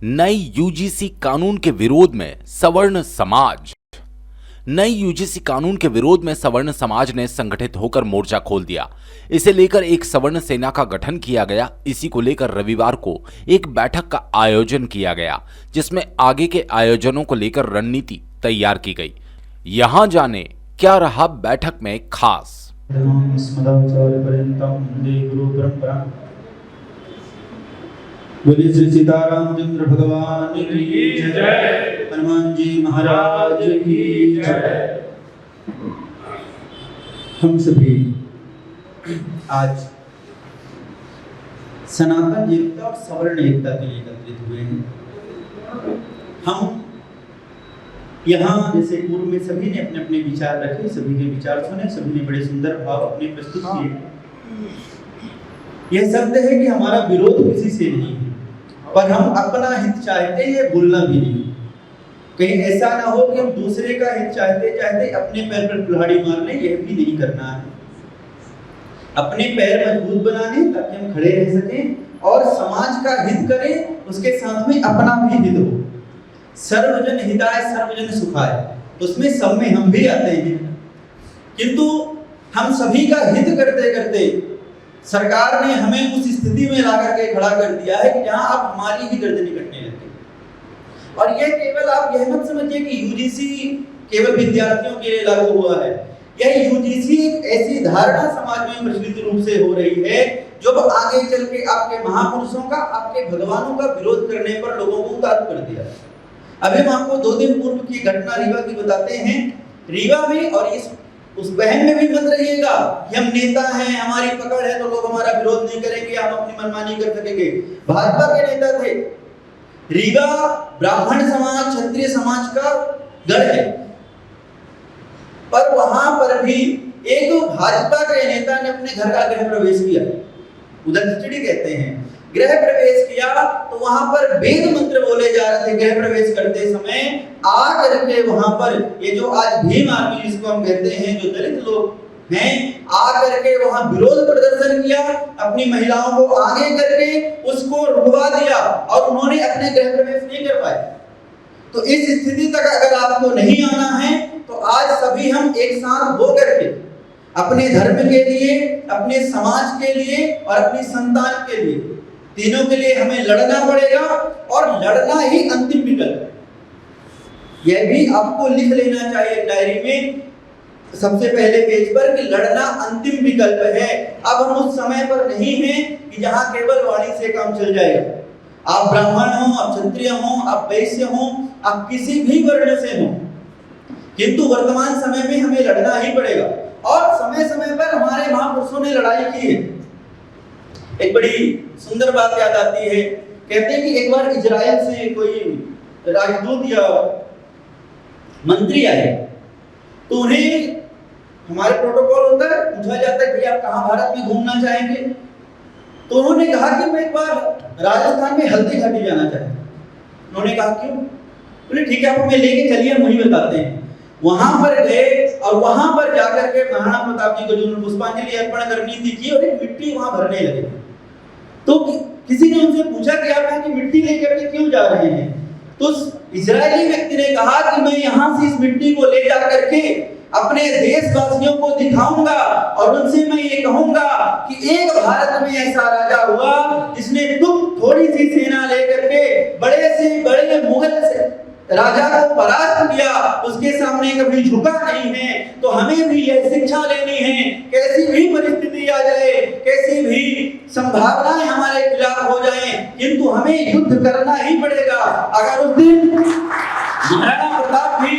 नई यूजीसी कानून के विरोध में सवर्ण समाज। नई यूजीसी कानून के विरोध में सवर्ण समाज ने संगठित होकर मोर्चा खोल दिया। इसे लेकर एक सवर्ण सेना का गठन किया गया। इसी को लेकर रविवार को एक बैठक का आयोजन किया गया, जिसमें आगे के आयोजनों को लेकर रणनीति तैयार की गई। यहां जाने क्या रहा बैठक में खास। बोलिए श्री सीतारामचंद्र भगवान की जय, हनुमान जी महाराज की जय। हम सभी आज सनातन एकता और सवर्ण एकता के लिए एकत्रित हुए हैं। हम यहाँ जैसे पूर्व में सभी ने अपने अपने विचार रखे, सभी के विचार सुने, सभी ने बड़े सुंदर भाव अपने प्रस्तुत किए। यह शब्द है कि हमारा विरोध किसी से नहीं है, पर हम अपना हित चाहते हैं, भूलना भी नहीं। कहीं ऐसा ना हो कि हम दूसरे का हित चाहते चाहते अपने पैर पर कुल्हाड़ी मार लें, यह भी नहीं करना है। अपने पैर मजबूत बनाने ताकि हम खड़े रह सकें और समाज का हित करें, उसके साथ में अपना भी हित हो। सर्वजन हिताय सर्वजन सुखाय, उसमें सब में हम भी आते हैं। किंतु हम सभी का हित करते करते सरकार ने हमें उस स्थिति में लाकर के खड़ा कर दिया है कि जहां आप हमारी ही गर्दनी कटने लगे। और यह केवल आप यह मत समझिए कि यूजीसी केवल विद्यार्थियों के लिए लागू हुआ है। यह यूजीसी एक ऐसी धारणा समाज में प्रचलित रूप से हो रही है जो आगे चल के आपके महापुरुषों का, आपके भगवानों का विरोध करने पर लोगों को उतारू कर दिया। अभी हम आपको 2 दिन पूर्व की घटना रीवा की बताते हैं। रीवा में और उस बहन में भी मत रहिएगा कि हम नेता हैं, हमारी पकड़ है तो लोग हमारा विरोध नहीं करेंगे, हम अपनी मनमानी कर सकेंगे। भाजपा के नेता थे। रीवा ब्राह्मण समाज, क्षत्रिय समाज का गढ़ है, पर वहां पर भी एक भाजपा के नेता ने अपने घर का गृह प्रवेश किया। उधर खिचड़ी कहते हैं। गृह प्रवेश किया तो वहां पर वेद मंत्र बोले जा रहे थे। गृह प्रवेश करते समय आकर के वहां पर ये जो आज भीम आर्मी जिसको हम कहते हैं, जो दलित लोग हैं, आकर के वहां विरोध प्रदर्शन किया, अपनी महिलाओं को आगे करके उसको रुकवा दिया और उन्होंने अपने गृह प्रवेश नहीं कर पाए। तो इस स्थिति तक अगर आपको नहीं आना है तो आज सभी हम एक साथ होकर के अपने धर्म के लिए, अपने समाज के लिए और अपनी संतान के लिए, तीनों के लिए हमें लड़ना पड़ेगा। और लड़ना ही अंतिम विकल्प है। यह भी आपको लिख लेना चाहिए डायरी में सबसे पहले पेज पर कि लड़ना अंतिम विकल्प है। अब हम उस समय पर नहीं हैं कि जहां केवल वाणी से काम चल जाएगा। आप ब्राह्मण हो, आप क्षत्रिय हो, आप वैश्य हो, आप किसी भी वर्ण से हो, किंतु वर्तमान समय में हमें लड़ना ही पड़ेगा। और समय समय पर हमारे महापुरुषों ने लड़ाई की है। एक बड़ी सुंदर बात याद आती है। कहते हैं कि एक बार इजराइल से कोई राजदूत या मंत्री आए तो उन्हें हमारे प्रोटोकॉल होता है, पूछा जाता है कि आप कहां भारत में घूमना चाहेंगे। तो उन्होंने कहा कि मैं एक बार राजस्थान में हल्दी घाटी जाना चाहता हूं। उन्होंने कहा क्यों? बोले ठीक है, आप हमें लेके चलिए, हम वहीं बताते हैं। वहां पर गए और वहां पर जाकर के महाराणा प्रताप जी को जो पुष्पांजलि अर्पण करनी थी और एक मिट्टी वहां भरने लगे। तो किसी ने उनसे पूछा कि आप यहाँ की मिट्टी लेकर के क्यों जा रहे हैं? तो इजरायली व्यक्ति ने कहा कि मैं यहाँ से इस मिट्टी को ले जा करके अपने देशवासियों को दिखाऊंगा और उनसे मैं ये कहूंगा कि एक भारत में ऐसा राजा हुआ जिसने तुम थोड़ी सी सेना लेकर के बड़े से बड़े मुगल से राजा को परास्त किया, उसके सामने कभी झुका नहीं है। तो हमें भी यह शिक्षा लेनी है, कैसी भी परिस्थिति आ जाए, कैसी भी संभावनाएं हमारे खिलाफ हो जाएं, किंतु हमें युद्ध करना ही पड़ेगा। अगर उस दिन महाराणा प्रताप भी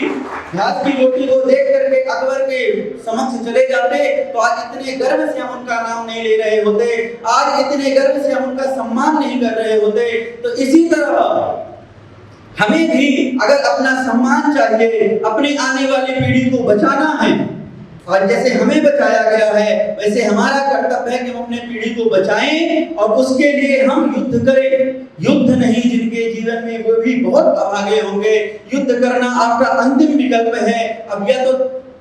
घास की रोटी को देख करके अकबर के समक्ष चले जाते तो आज इतने गर्व से हम उनका नाम नहीं ले रहे होते, आज इतने गर्व से हम उनका सम्मान नहीं कर रहे होते। तो इसी तरह हमें भी अगर अपना सम्मान चाहिए, अपनी आने वाली पीढ़ी को बचाना है, और जैसे हमें बचाया गया है वैसे हमारा कर्तव्य है कि हम अपने पीढ़ी को बचाएं और उसके लिए हम युद्ध करें। युद्ध नहीं, जिनके जीवन में वो भी बहुत अभागे होंगे, युद्ध करना आपका अंतिम विकल्प है। अब या तो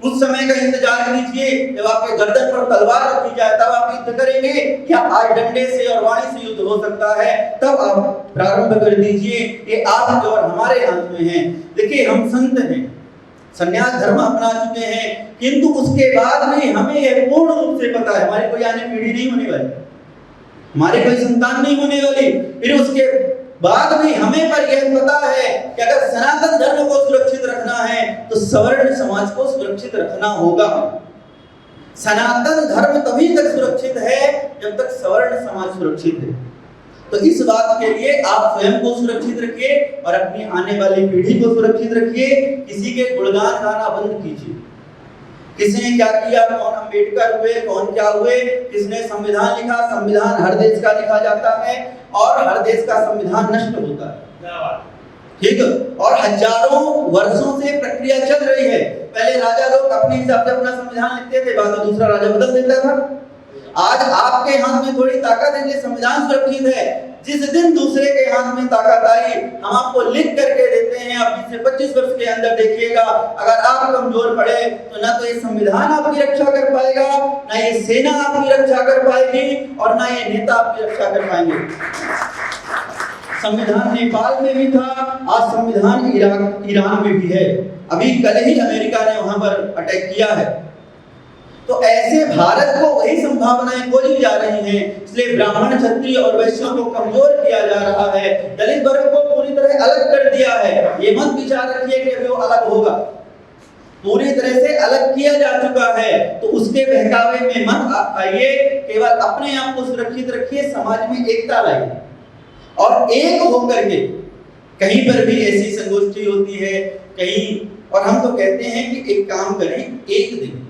उस समय का इंतजार कीजिए जब आपके गर्दन पर तलवार रखी जाए, तब आप युद्ध करेंगे, या आज डंडे से और वाणी से युद्ध हो सकता है, तब आप प्रारंभ कर दीजिए। ये आपके और हमारे हाथ में है। देखिए, हम संत हैं, संन्यास धर्म अपना चुके हैं, किंतु उसके बाद भी हमें यह पूर्ण रूप से पता है, हमारी कोई आने पीढ़ी नहीं होने वाली, हमारी कोई संतान नहीं होने वाली, फिर उसके बाद भी हमें पर यह पता है कि अगर सनातन धर्म को सुरक्षित रखना है तो सवर्ण समाज को सुरक्षित रखना होगा। सनातन धर्म तभी तक सुरक्षित है जब तक सवर्ण समाज सुरक्षित है। तो इस बात के लिए आप स्वयं को सुरक्षित रखिए और अपनी आने वाली पीढ़ी को सुरक्षित रखिए। किसी के गुणगान गाना बंद कीजिए। किसने क्या किया, कौन अम्बेडकर हुए, कौन क्या हुए, किसने संविधान लिखा, संविधान हर देश का लिखा जाता है और हर देश का संविधान नष्ट होता है, ठीक है, और हजारों वर्षों से प्रक्रिया चल रही है। पहले राजा लोग अपने हिसाब से अपना संविधान लिखते थे, बाद में दूसरा राजा बदल देता था। आज आपके हाथ में थोड़ी ताकत है, ये संविधान सुरक्षित है। जिस दिन दूसरे के हाथ में ताकत आई, हम आपको लिख करके देते हैं, आप 20 से 25 वर्ष के अंदर देखिएगा, अगर आप कमजोर पड़े तो ना तो ये संविधान आपकी रक्षा कर पाएगा, ना ये सेना आपकी रक्षा कर पाएगी और ना ये नेता आपकी रक्षा कर पाएंगे। संविधान नेपाल में भी था, आज संविधान ईरान में भी है। अभी कल ही अमेरिका ने वहां पर अटैक किया है। तो ऐसे भारत को वही संभावनाएं खोजी जा रही हैं, इसलिए ब्राह्मण, क्षत्रिय और वैश्यों को कमजोर किया जा रहा है, दलित वर्ग को पूरी तरह अलग कर दिया है। ये मत विचार रखिए कि वो अलग होगा, पूरी तरह से अलग किया जा चुका है। तो उसके बहकावे में मत आइए, केवल अपने आप को सुरक्षित रखिए, समाज में एकता लाइए और एक होकर के कहीं पर भी ऐसी संगोष्ठी होती है कहीं, और हम तो कहते हैं कि एक काम करें, एक दिन,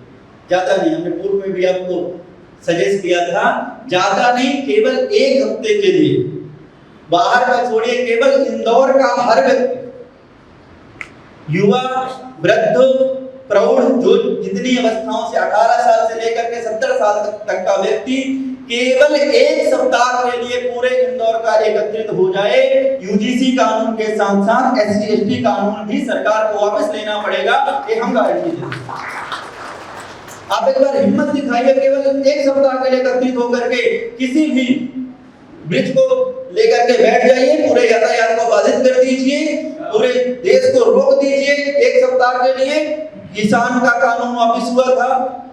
ज्यादा नहीं, हमने पूर्व में भी आपको सजेस्ट किया था, ज्यादा नहीं, केवल एक हफ्ते के लिए, बाहर का छोड़िए, केवल इंदौर का हर व्यक्ति, युवा, वृद्ध, प्रौढ़, जो जितनी अवस्थाओं से 18 साल से लेकर के 70 साल तक का व्यक्ति केवल एक सप्ताह के लिए पूरे इंदौर का एकत्रित हो जाए। यूजीसी कानून के साथ साथ SC/ST कानून भी सरकार को वापस लेना पड़ेगा, ये हम गारंटी देते हैं। आप एक बार हिम्मत दिखाइए, केवल एक सप्ताह के लिए एकत्रित होकर के किसी भी ब्रिज को लेकर के बैठ जाइए, पूरे यातायात को बाधित कर दीजिए, पूरे देश को रोक दीजिए एक सप्ताह के लिए। किसान का कानून वापस हुआ था,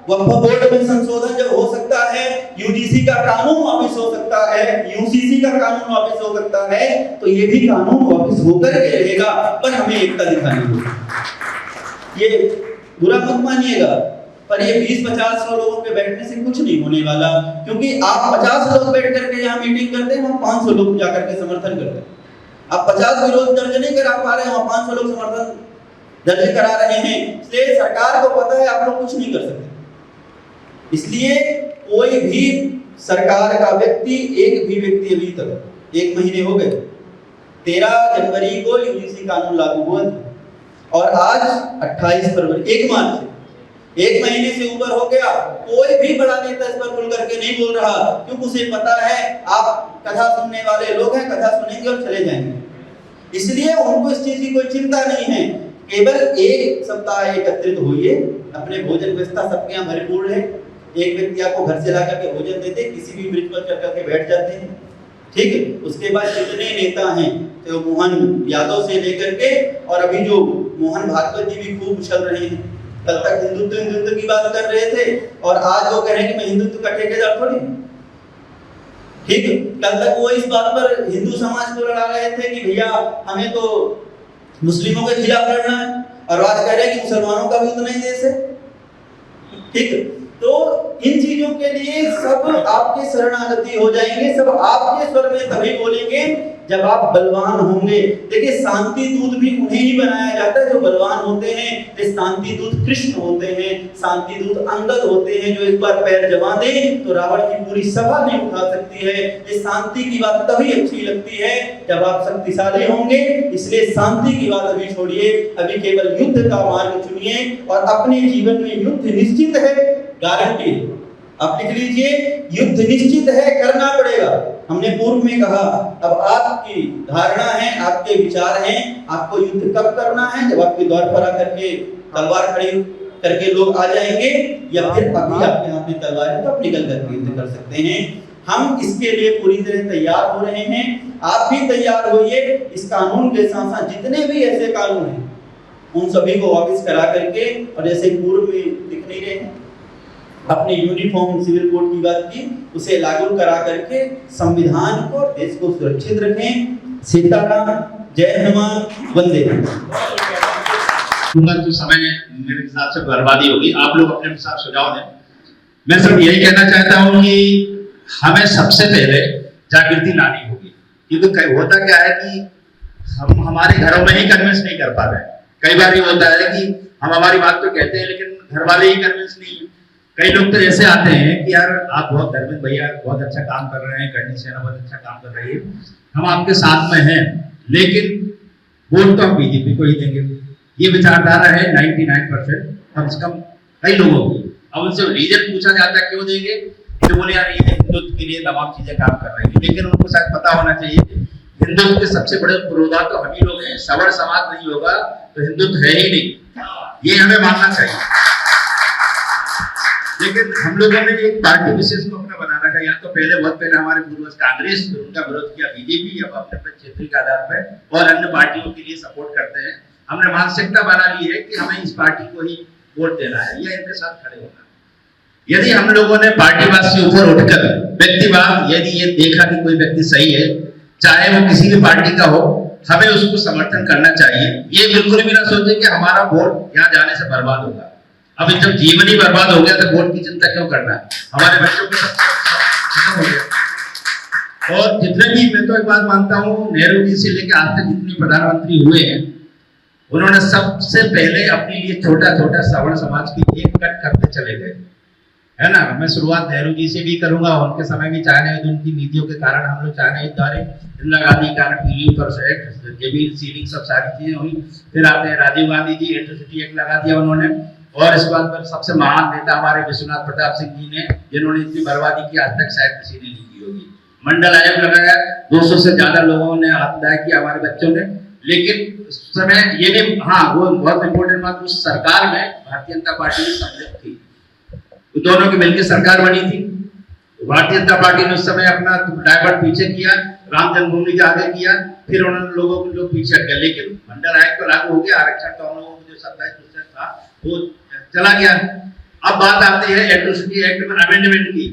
वक्फ बोर्ड में संशोधन जब हो सकता है, यूजीसी का कानून वापस हो सकता है, यूसीसी का कानून वापस हो सकता है, तो ये भी कानून वापस होकर के रहेगा, पर हमें एकता दिखानी होगी। ये बुरा मत मानिएगा, पर ये 20-50 लोगों के बैठने से कुछ नहीं होने वाला, क्योंकि आप 50 लोग बैठ करके यहाँ मीटिंग करते हैं, वहाँ 500 लोग जाकर के समर्थन करते हैं। आप 50 विरोध दर्ज नहीं करा पा रहे हैं, वहाँ 500 लोग समर्थन दर्ज करा रहे हैं। इसलिए सरकार को पता है आप लोग कुछ नहीं कर सकते, इसलिए कोई भी सरकार का व्यक्ति, एक भी व्यक्ति अभी तक 1 महीने हो गए, 13 जनवरी को यूजीसी कानून लागू हुआ था और आज 28 फरवरी, 1 मार्च से 1 महीने से ऊपर हो गया। कोई भी बड़ा नेता इस पर खुल करके नहीं बोल रहा, क्योंकि उसे पता है आप कथा सुनने वाले लोग हैं, कथा सुनेंगे और चले जाएंगे, इसलिए उनको इस चीज की कोई चिंता नहीं है। केवल एक सप्ताह एकत्रित होइए, अपने भोजन व्यवस्था सबके यहाँ भरपूर है, एक व्यक्ति आपको घर से ला करके भोजन देते, किसी भी ब्रिज पर चढ़ करके बैठ जाते हैं, ठीक है। उसके बाद जितने नेता हैं, तो मोहन यादव से लेकर के, और अभी जो मोहन भागवत जी भी खूब उछल रहे हैं, कल तक हिंदुत्व की बात कर रहे थे और आज वो कह रहे हैं कि मैं हिंदुत्व का ठेकेदार थोड़ी, ठीक है। कल तक वो इस बात पर हिंदू समाज को लड़ा रहे थे कि भैया हमें तो मुस्लिमों के खिलाफ लड़ना है, और आज कह रहे हैं कि मुसलमानों का भी उतना ही देश है, ठीक है। तो इन चीजों के लिए सब आपके शरणागति हो जाएंगे, सब आपके स्वर में तभी बोलेंगे जब आप बलवान होंगे। देखिए, शांति दूत भी उन्हें ही बनाया जाता है जो बलवान होते हैं। ये शांति दूत कृष्ण होते हैं, शांति दूत अंगद होते हैं, जो एक बार पैर जमा दे तो रावण की पूरी सभा नहीं उठा सकती है। ये शांति की बात तभी अच्छी लगती है जब आप शक्तिशाली होंगे, इसलिए शांति की बात अभी छोड़िए, अभी केवल युद्ध का मार्ग चुनिए और अपने जीवन में युद्ध निश्चित है, गारंटी। आप लिख लीजिए, युद्ध निश्चित है, करना पड़ेगा। हमने पूर्व में कहा, अब आपकी धारणा है, आपके विचार हैं, आपको युद्ध कब करना है, जब आपके द्वार पर आकर के तलवार खड़ी करके लोग आ जाएंगे, या फिर अभी आपके हाथ में तलवार है तो आप निकल करके युद्ध कर सकते हैं। हम इसके लिए पूरी तरह तैयार हो रहे हैं, आप भी तैयार होइए। इस कानून के साथ साथ जितने भी ऐसे कानून हैं उन सभी को वापस करा करके, और जैसे पूर्व में दिख नहीं रहे हैं, अपने यूनिफॉर्म सिविल कोड की बात की, उसे लागू करा करके संविधान को और देश को सुरक्षित रखें। सीताराम, जय हनुमान, वंदे जो समय मेरे हिसाब से बर्बादी होगी, आप लोग अपने हिसाब सुझाव दें। मैं सिर्फ यही कहना चाहता हूँ कि हमें सबसे पहले जागृति लानी होगी, क्योंकि होता क्या है कि हम हमारे घरों में ही कन्विंस नहीं कर पा रहे हैं। कई बार ये होता है कि हम हमारी बात तो कहते हैं लेकिन घर वाले ही कन्विंस नहीं है। कई लोग तो ऐसे आते हैं कि यार आप बहुत धर्मेंद्र भैया बहुत अच्छा काम कर रहे हैं, करनी सेना बहुत अच्छा काम कर रही है, हम आपके साथ में हैं, लेकिन वोट तो हम बीजेपी को ही देंगे। ये विचारधारा है 99% कम से कम कई लोगों की। अब उनसे रीजन पूछा जाता है क्यों देंगे, तो बोले यार ये हिंदुत्व के लिए तमाम चीजें काम कर रही है, लेकिन उनको शायद पता होना चाहिए हिंदुत्व के सबसे बड़े पुरोधा तो हम ही लोग हैं। सवर्ण समाज नहीं होगा तो हिंदुत्व है ही नहीं, ये हमें मानना चाहिए। लेकिन हम लोगों ने एक पार्टी विशेष को अपना बना रखा, या तो बहुत पहले हमारे पूर्वज कांग्रेस, उनका विरोध किया बीजेपी, अब अपने क्षेत्रीय के आधार पर और अन्य पार्टियों के लिए सपोर्ट करते हैं। हमने मानसिकता बना ली है कि हमें इस पार्टी को ही वोट देना है या इनके साथ खड़े होना। यदि हम लोगों ने पार्टीवाद से ऊपर उठकर व्यक्तिवाद, यदि ये देखा कि कोई व्यक्ति सही है, चाहे वो किसी भी पार्टी का हो, हमें उसको समर्थन करना चाहिए। ये बिल्कुल भी ना सोचे कि हमारा वोट यहाँ जाने से बर्बाद होगा। अब जब जीवन ही बर्बाद हो गया तो वोट की चिंता क्यों करना है? हमारे बच्चों को खत्म हो गया। और जितने भी, मैं तो एक बात मानता हूँ, नेहरू जी से लेकर आज तक जितने प्रधानमंत्री हुए हैं, उन्होंने सबसे पहले अपने लिए छोटा छोटा सवर्ण समाज की एक कट करते चले गए, है ना। मैं शुरुआत नेहरू जी से भी करूंगा। उनके समय भी चाइना युद्ध, उनकी नीतियों के कारण हम लोग चाइना युद्ध द्वारे, इंदिरा गांधी के कारण पीली एक्ट, जमीन सीलिंग, सब सारी चीजें हुई। फिर आते हैं राजीव गांधी जी, एट्रोसिटी एक्ट लगा दिया उन्होंने। और इस बात पर सबसे महान नेता हमारे विश्वनाथ प्रताप सिंह जी ने, जिन्होंने इतनी बर्बादी की आज तक शायद किसी ने नहीं की होगी। मंडल आयोग लगाया, 200 से ज्यादा लोगों ने आत्मदाय किया हमारे बच्चों ने। लेकिन उस समय ये भी, हाँ वो बहुत इंपॉर्टेंट बात, उस सरकार में भारतीय जनता पार्टी भी सम्मिलित थी, दोनों की मिलकर सरकार बनी थी। भारतीय जनता पार्टी ने उस समय अपना डाइवर्ट पीछे किया, राम जन्मभूमि के आगे किया, फिर उन्होंने लोगों को जो पीछे हट गया। लेकिन मंडल आयोग तो लागू हो गया, आरक्षण तो हम लोगों को जो 27% था वो चला गया। अब बात आती है एट्रोसिटी एक्ट में अमेंडमेंट की।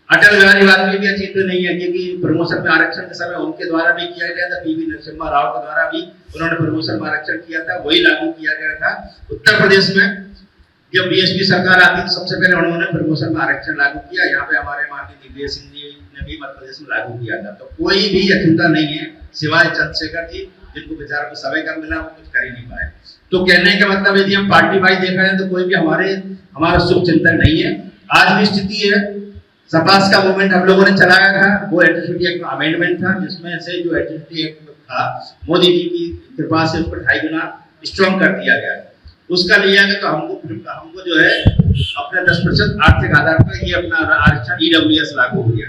अटल बिहारी वाजपेयी भी अच्छी तो नहीं है, क्योंकि प्रमोशन में आरक्षण के समय उनके द्वारा भी किया गया था, पीवी नरसिम्हा राव के द्वारा भी उन्होंने प्रमोशन में आरक्षण किया था, वही लागू किया गया था। उत्तर प्रदेश में जब बीएसपी सरकार आती तो सबसे पहले उन्होंने प्रमोशन में आरक्षण लागू किया। यहाँ पे हमारे माननीय दिग्विजय सिंह जी ने भी मध्य प्रदेश में लागू किया था। तो कोई भी अछूता नहीं है सिवाय चंद्रशेखर जी, जिनको बेचारों को समय कम मिला, वो कुछ कर ही नहीं पाए। तो कहने का मतलब यदि हम पार्टी वाइज देखा है तो कोई भी हमारा शुभ चिंतन नहीं है। आज भी स्थिति है, सपास का मूवमेंट हम लोगों ने चलाया था, वो एट्रोसिटी एक्ट में अमेंडमेंट था, जिसमें से जो एट्रोसिटी एक्ट था मोदी जी की कृपा से उसको 2.5 गुना स्ट्रॉन्ग कर दिया गया। उसका लिया गया तो हमको जो है अपने 10% आर्थिक आधार पर ये अपना आरक्षण ईडब्ल्यूएस लागू हो गया।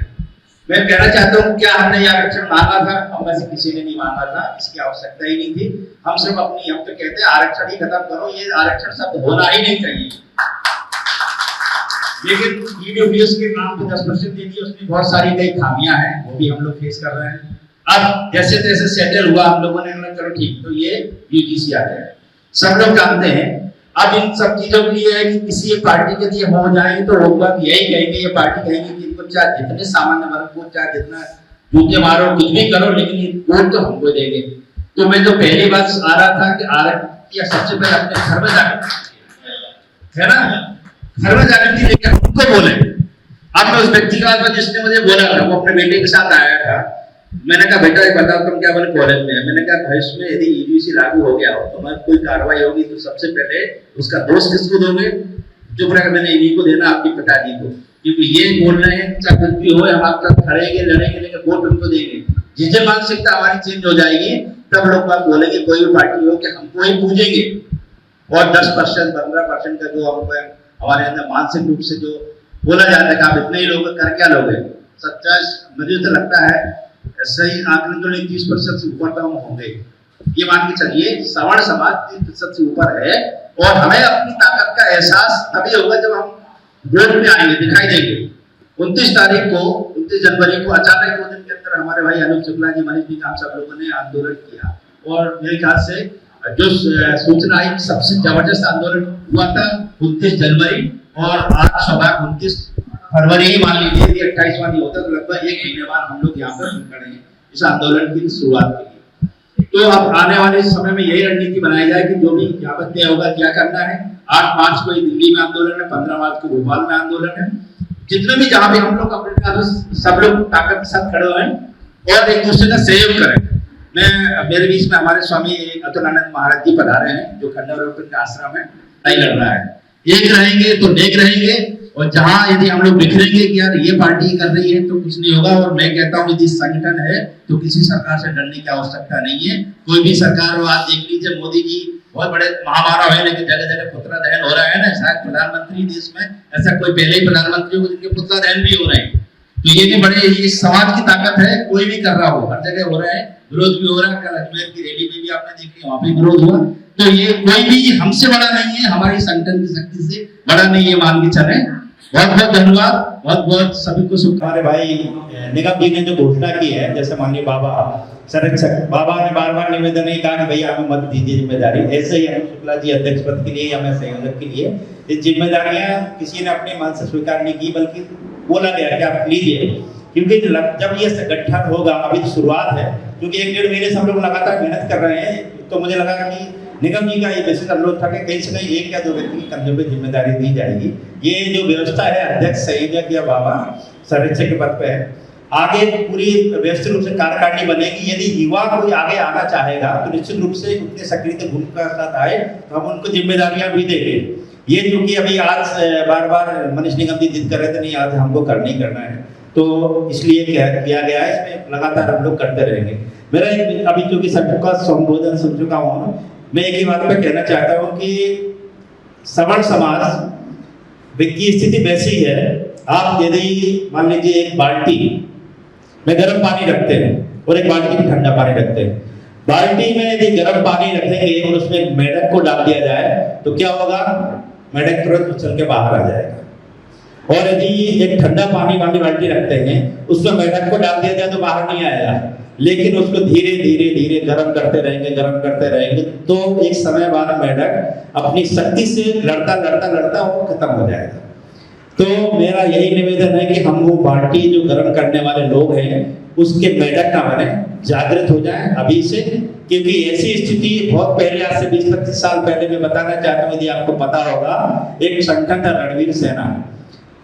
मैं कहना चाहता हूँ, क्या हमने ये आरक्षण मांगा था? हम में से किसी ने नहीं मांगा था, इसकी आवश्यकता ही नहीं थी। हम सिर्फ हम तो कहते हैं आरक्षण ही खत्म करो, ये आरक्षण शब्द होना ही नहीं चाहिए। लेकिन ईडब्ल्यूएस के नाम पे 10% दे दिया, उसमें बहुत सारी कई खामियां हैं, वो भी हम लोग फेस कर रहे हैं। अब जैसे तैसे सेटल हुआ, हम लोगों ने कहा चलो ठीक, तो ये यूजीसी आ गया। सब लोग जानते हैं। अब इन सब चीजों के लिए है कि किसी एक पार्टी के लिए हो जाए तो लोग बात यही कहेंगे, ये पार्टी कहेंगे कि इनको चाहे जितने सामान्य वर्ग को चाहे जितना जूते मारो, कुछ भी करो, लेकिन ये वोट तो हमको देंगे। तो मैं जो पहली बात आ रहा था कि आरक्षण सबसे पहले अपने घर में जाकर, है ना, घर में जाकर थी, लेकिन उनको बोले। अब मैं उस व्यक्ति के बाद जिसने मुझे बोला था, वो अपने बेटे के साथ आया था। मैंने कहा बेटा एक बताओ तुम क्या बोले कॉलेज में? मैंने कहा भविष्य में यदि ईडब्ल्यूएस लागू हो गया हो तो मैं कोई कार्रवाई होगी तो सबसे पहले उसका दोष किसको दोगे? जो बोला मैंने इन्हीं को देना, आपके पिताजी को, क्योंकि ये बोल रहे हैं चाहे कुछ भी हो हम आपके साथ खड़ेंगे, लड़ेंगे, लेकिन वोट उनको देंगे। जिस मानसिकता हमारी चेंज हो जाएगी तब लोग बात बोलेंगे, कोई भी पार्टी हो कि हमको ही पूजेंगे। और 10% 15% का जो हमारे अंदर मानसिक रूप से जो बोला जाता है कि आप इतने ही लोग कर क्या लोगे, सच्चा मुझे तो लगता है सही आंकड़े तो 30% से ऊपर तो हम होंगे। ये मान के चलिए सवर्ण समाज 30% से ऊपर है, और हमें अपनी ताकत का एहसास तभी होगा जब हम वोट में आएंगे, दिखाई देंगे। 29 तारीख को, 29 जनवरी को अचानक 2 दिन के अंदर हमारे भाई अनूप शुक्ला जी, मनीष जी, हम सब लोगों ने आंदोलन किया और मेरे ख्याल से जो सूचना आई, सबसे जबरदस्त आंदोलन हुआ था 29 जनवरी और आज सभा 29 फरवरी ही मान लीजिए, यदि 28वां नहीं होता तो लगभग 1 महीने बाद हम लोग यहाँ पर खड़े हैं इस आंदोलन की शुरुआत के लिए। तो अब आने वाले समय में यही रणनीति बनाई जाए कि जो भी यहाँ पर तय होगा क्या करना है। 8 मार्च को दिल्ली में आंदोलन है, 15 मार्च को भोपाल में आंदोलन है। जितने भी जहाँ भी हम लोग अपने सब लोग ताकत के साथ खड़े हुए हैं और एक दूसरे का सहयोग करें। मेरे बीच में हमारे स्वामी अतुलानंद महाराज जी पधारे हैं, जो खंडावलोकन के आश्रम में नहीं लड़ रहा है। एक रहेंगे तो नेक रहेंगे, और जहां यदि हम लोग बिखरेंगे कि यार ये पार्टी कर रही है तो कुछ नहीं होगा। और मैं कहता हूं यदि संगठन है तो किसी सरकार से डरने की आवश्यकता नहीं है। कोई भी सरकार हो, आज देख लीजिए मोदी जी बहुत बड़े महामानव है, लेकिन जगह जगह पुतला दहन हो रहा है ना। शायद प्रधानमंत्री देश में ऐसा कोई पहले ही प्रधानमंत्री हो जिनके पुतला दहन भी हो रहे हैं। तो ये भी बड़े, ये समाज की ताकत है। कोई भी कर रहा हो, हर जगह हो रहा है, विरोध भी हो रहा है। कल अजमेर की रैली में भी आपने देखी, वहां पे विरोध हुआ। तो ये कोई भी हमसे बड़ा नहीं है, हमारी संगठन की शक्ति से बड़ा नहीं है, मान के चले। बहुत बहुत धन्यवाद, बहुत बहुत सभी को शुभ। हमारे भाई निगम जी ने जो घोषणा की है, जैसे माननीय बाबा संरक्षक बाबा ने बार बार निवेदन नहीं कहा कि भैया हमें मत दीजिए जिम्मेदारी। ऐसे ही अनूप शुक्ला जी अध्यक्ष पद के लिए या मैं संयोजक के लिए ये जिम्मेदारियां किसी ने अपने मन से स्वीकार नहीं की, बल्कि बोला गया कि आप लीजिए। क्योंकि जब ये गठन होगा, अभी तो शुरुआत है, क्योंकि 1-1.5 महीने से हम लोग लगातार मेहनत कर रहे हैं। तो मुझे लगा कि निगम जी का ये विशेष अनुरोध था कि कहीं से कहीं 1 या 2 व्यक्ति के कंधे पे जिम्मेदारी दी जाएगी। ये जो व्यवस्था है, अध्यक्ष संयोजक या बाबा संरक्षक के पद पे है, आगे पूरी व्यवस्थित रूप से कार्यकारिणी बनेगी। यदि युवा कोई आगे आना चाहेगा तो निश्चित रूप से उतने सक्रिय भूमिका के साथ आए तो हम उनको जिम्मेदारियां भी देंगे। ये जो कि अभी आज बार बार मनीष निगम जी जिद कर रहे थे, नहीं आज हमको करना ही करना है, तो इसलिए किया गया है। इसमें लगातार हम लोग करते रहेंगे। मेरा एक अभी चूंकि सबका संबोधन सुन चुका हूँ, मैं एक ही बात पे कहना चाहता हूँ कि सवर्ण समाज की स्थिति वैसी है। आप यदि मान लीजिए एक बाल्टी में गर्म पानी रखते हैं और एक बाल्टी में ठंडा पानी रखते हैं, बाल्टी में यदि गर्म पानी रखेंगे और उसमें मेढक को डाल दिया जाए तो क्या होगा? मेढक तुरंत उछल के बाहर आ जाएगा। और यदि एक ठंडा पानी वाली बाल्टी रखते हैं, उसमें मेढक को डाल दिया जाए तो बाहर नहीं आएगा, लेकिन उसको धीरे धीरे धीरे गर्म करते रहेंगे तो एक समय बाद मेढक अपनी शक्ति से लड़ता वो खत्म हो जाएगा। तो मेरा यही निवेदन है कि हम वो बाल्टी जो गर्म करने वाले लोग हैं उसके मेढक ना बने, जागृत हो जाएं अभी से। क्योंकि ऐसी स्थिति बहुत पहले, आज से 20-25 साल पहले, मैं बताना चाहता हूँ, यदि आपको पता होगा, एक संगठन था रणवीर सेना।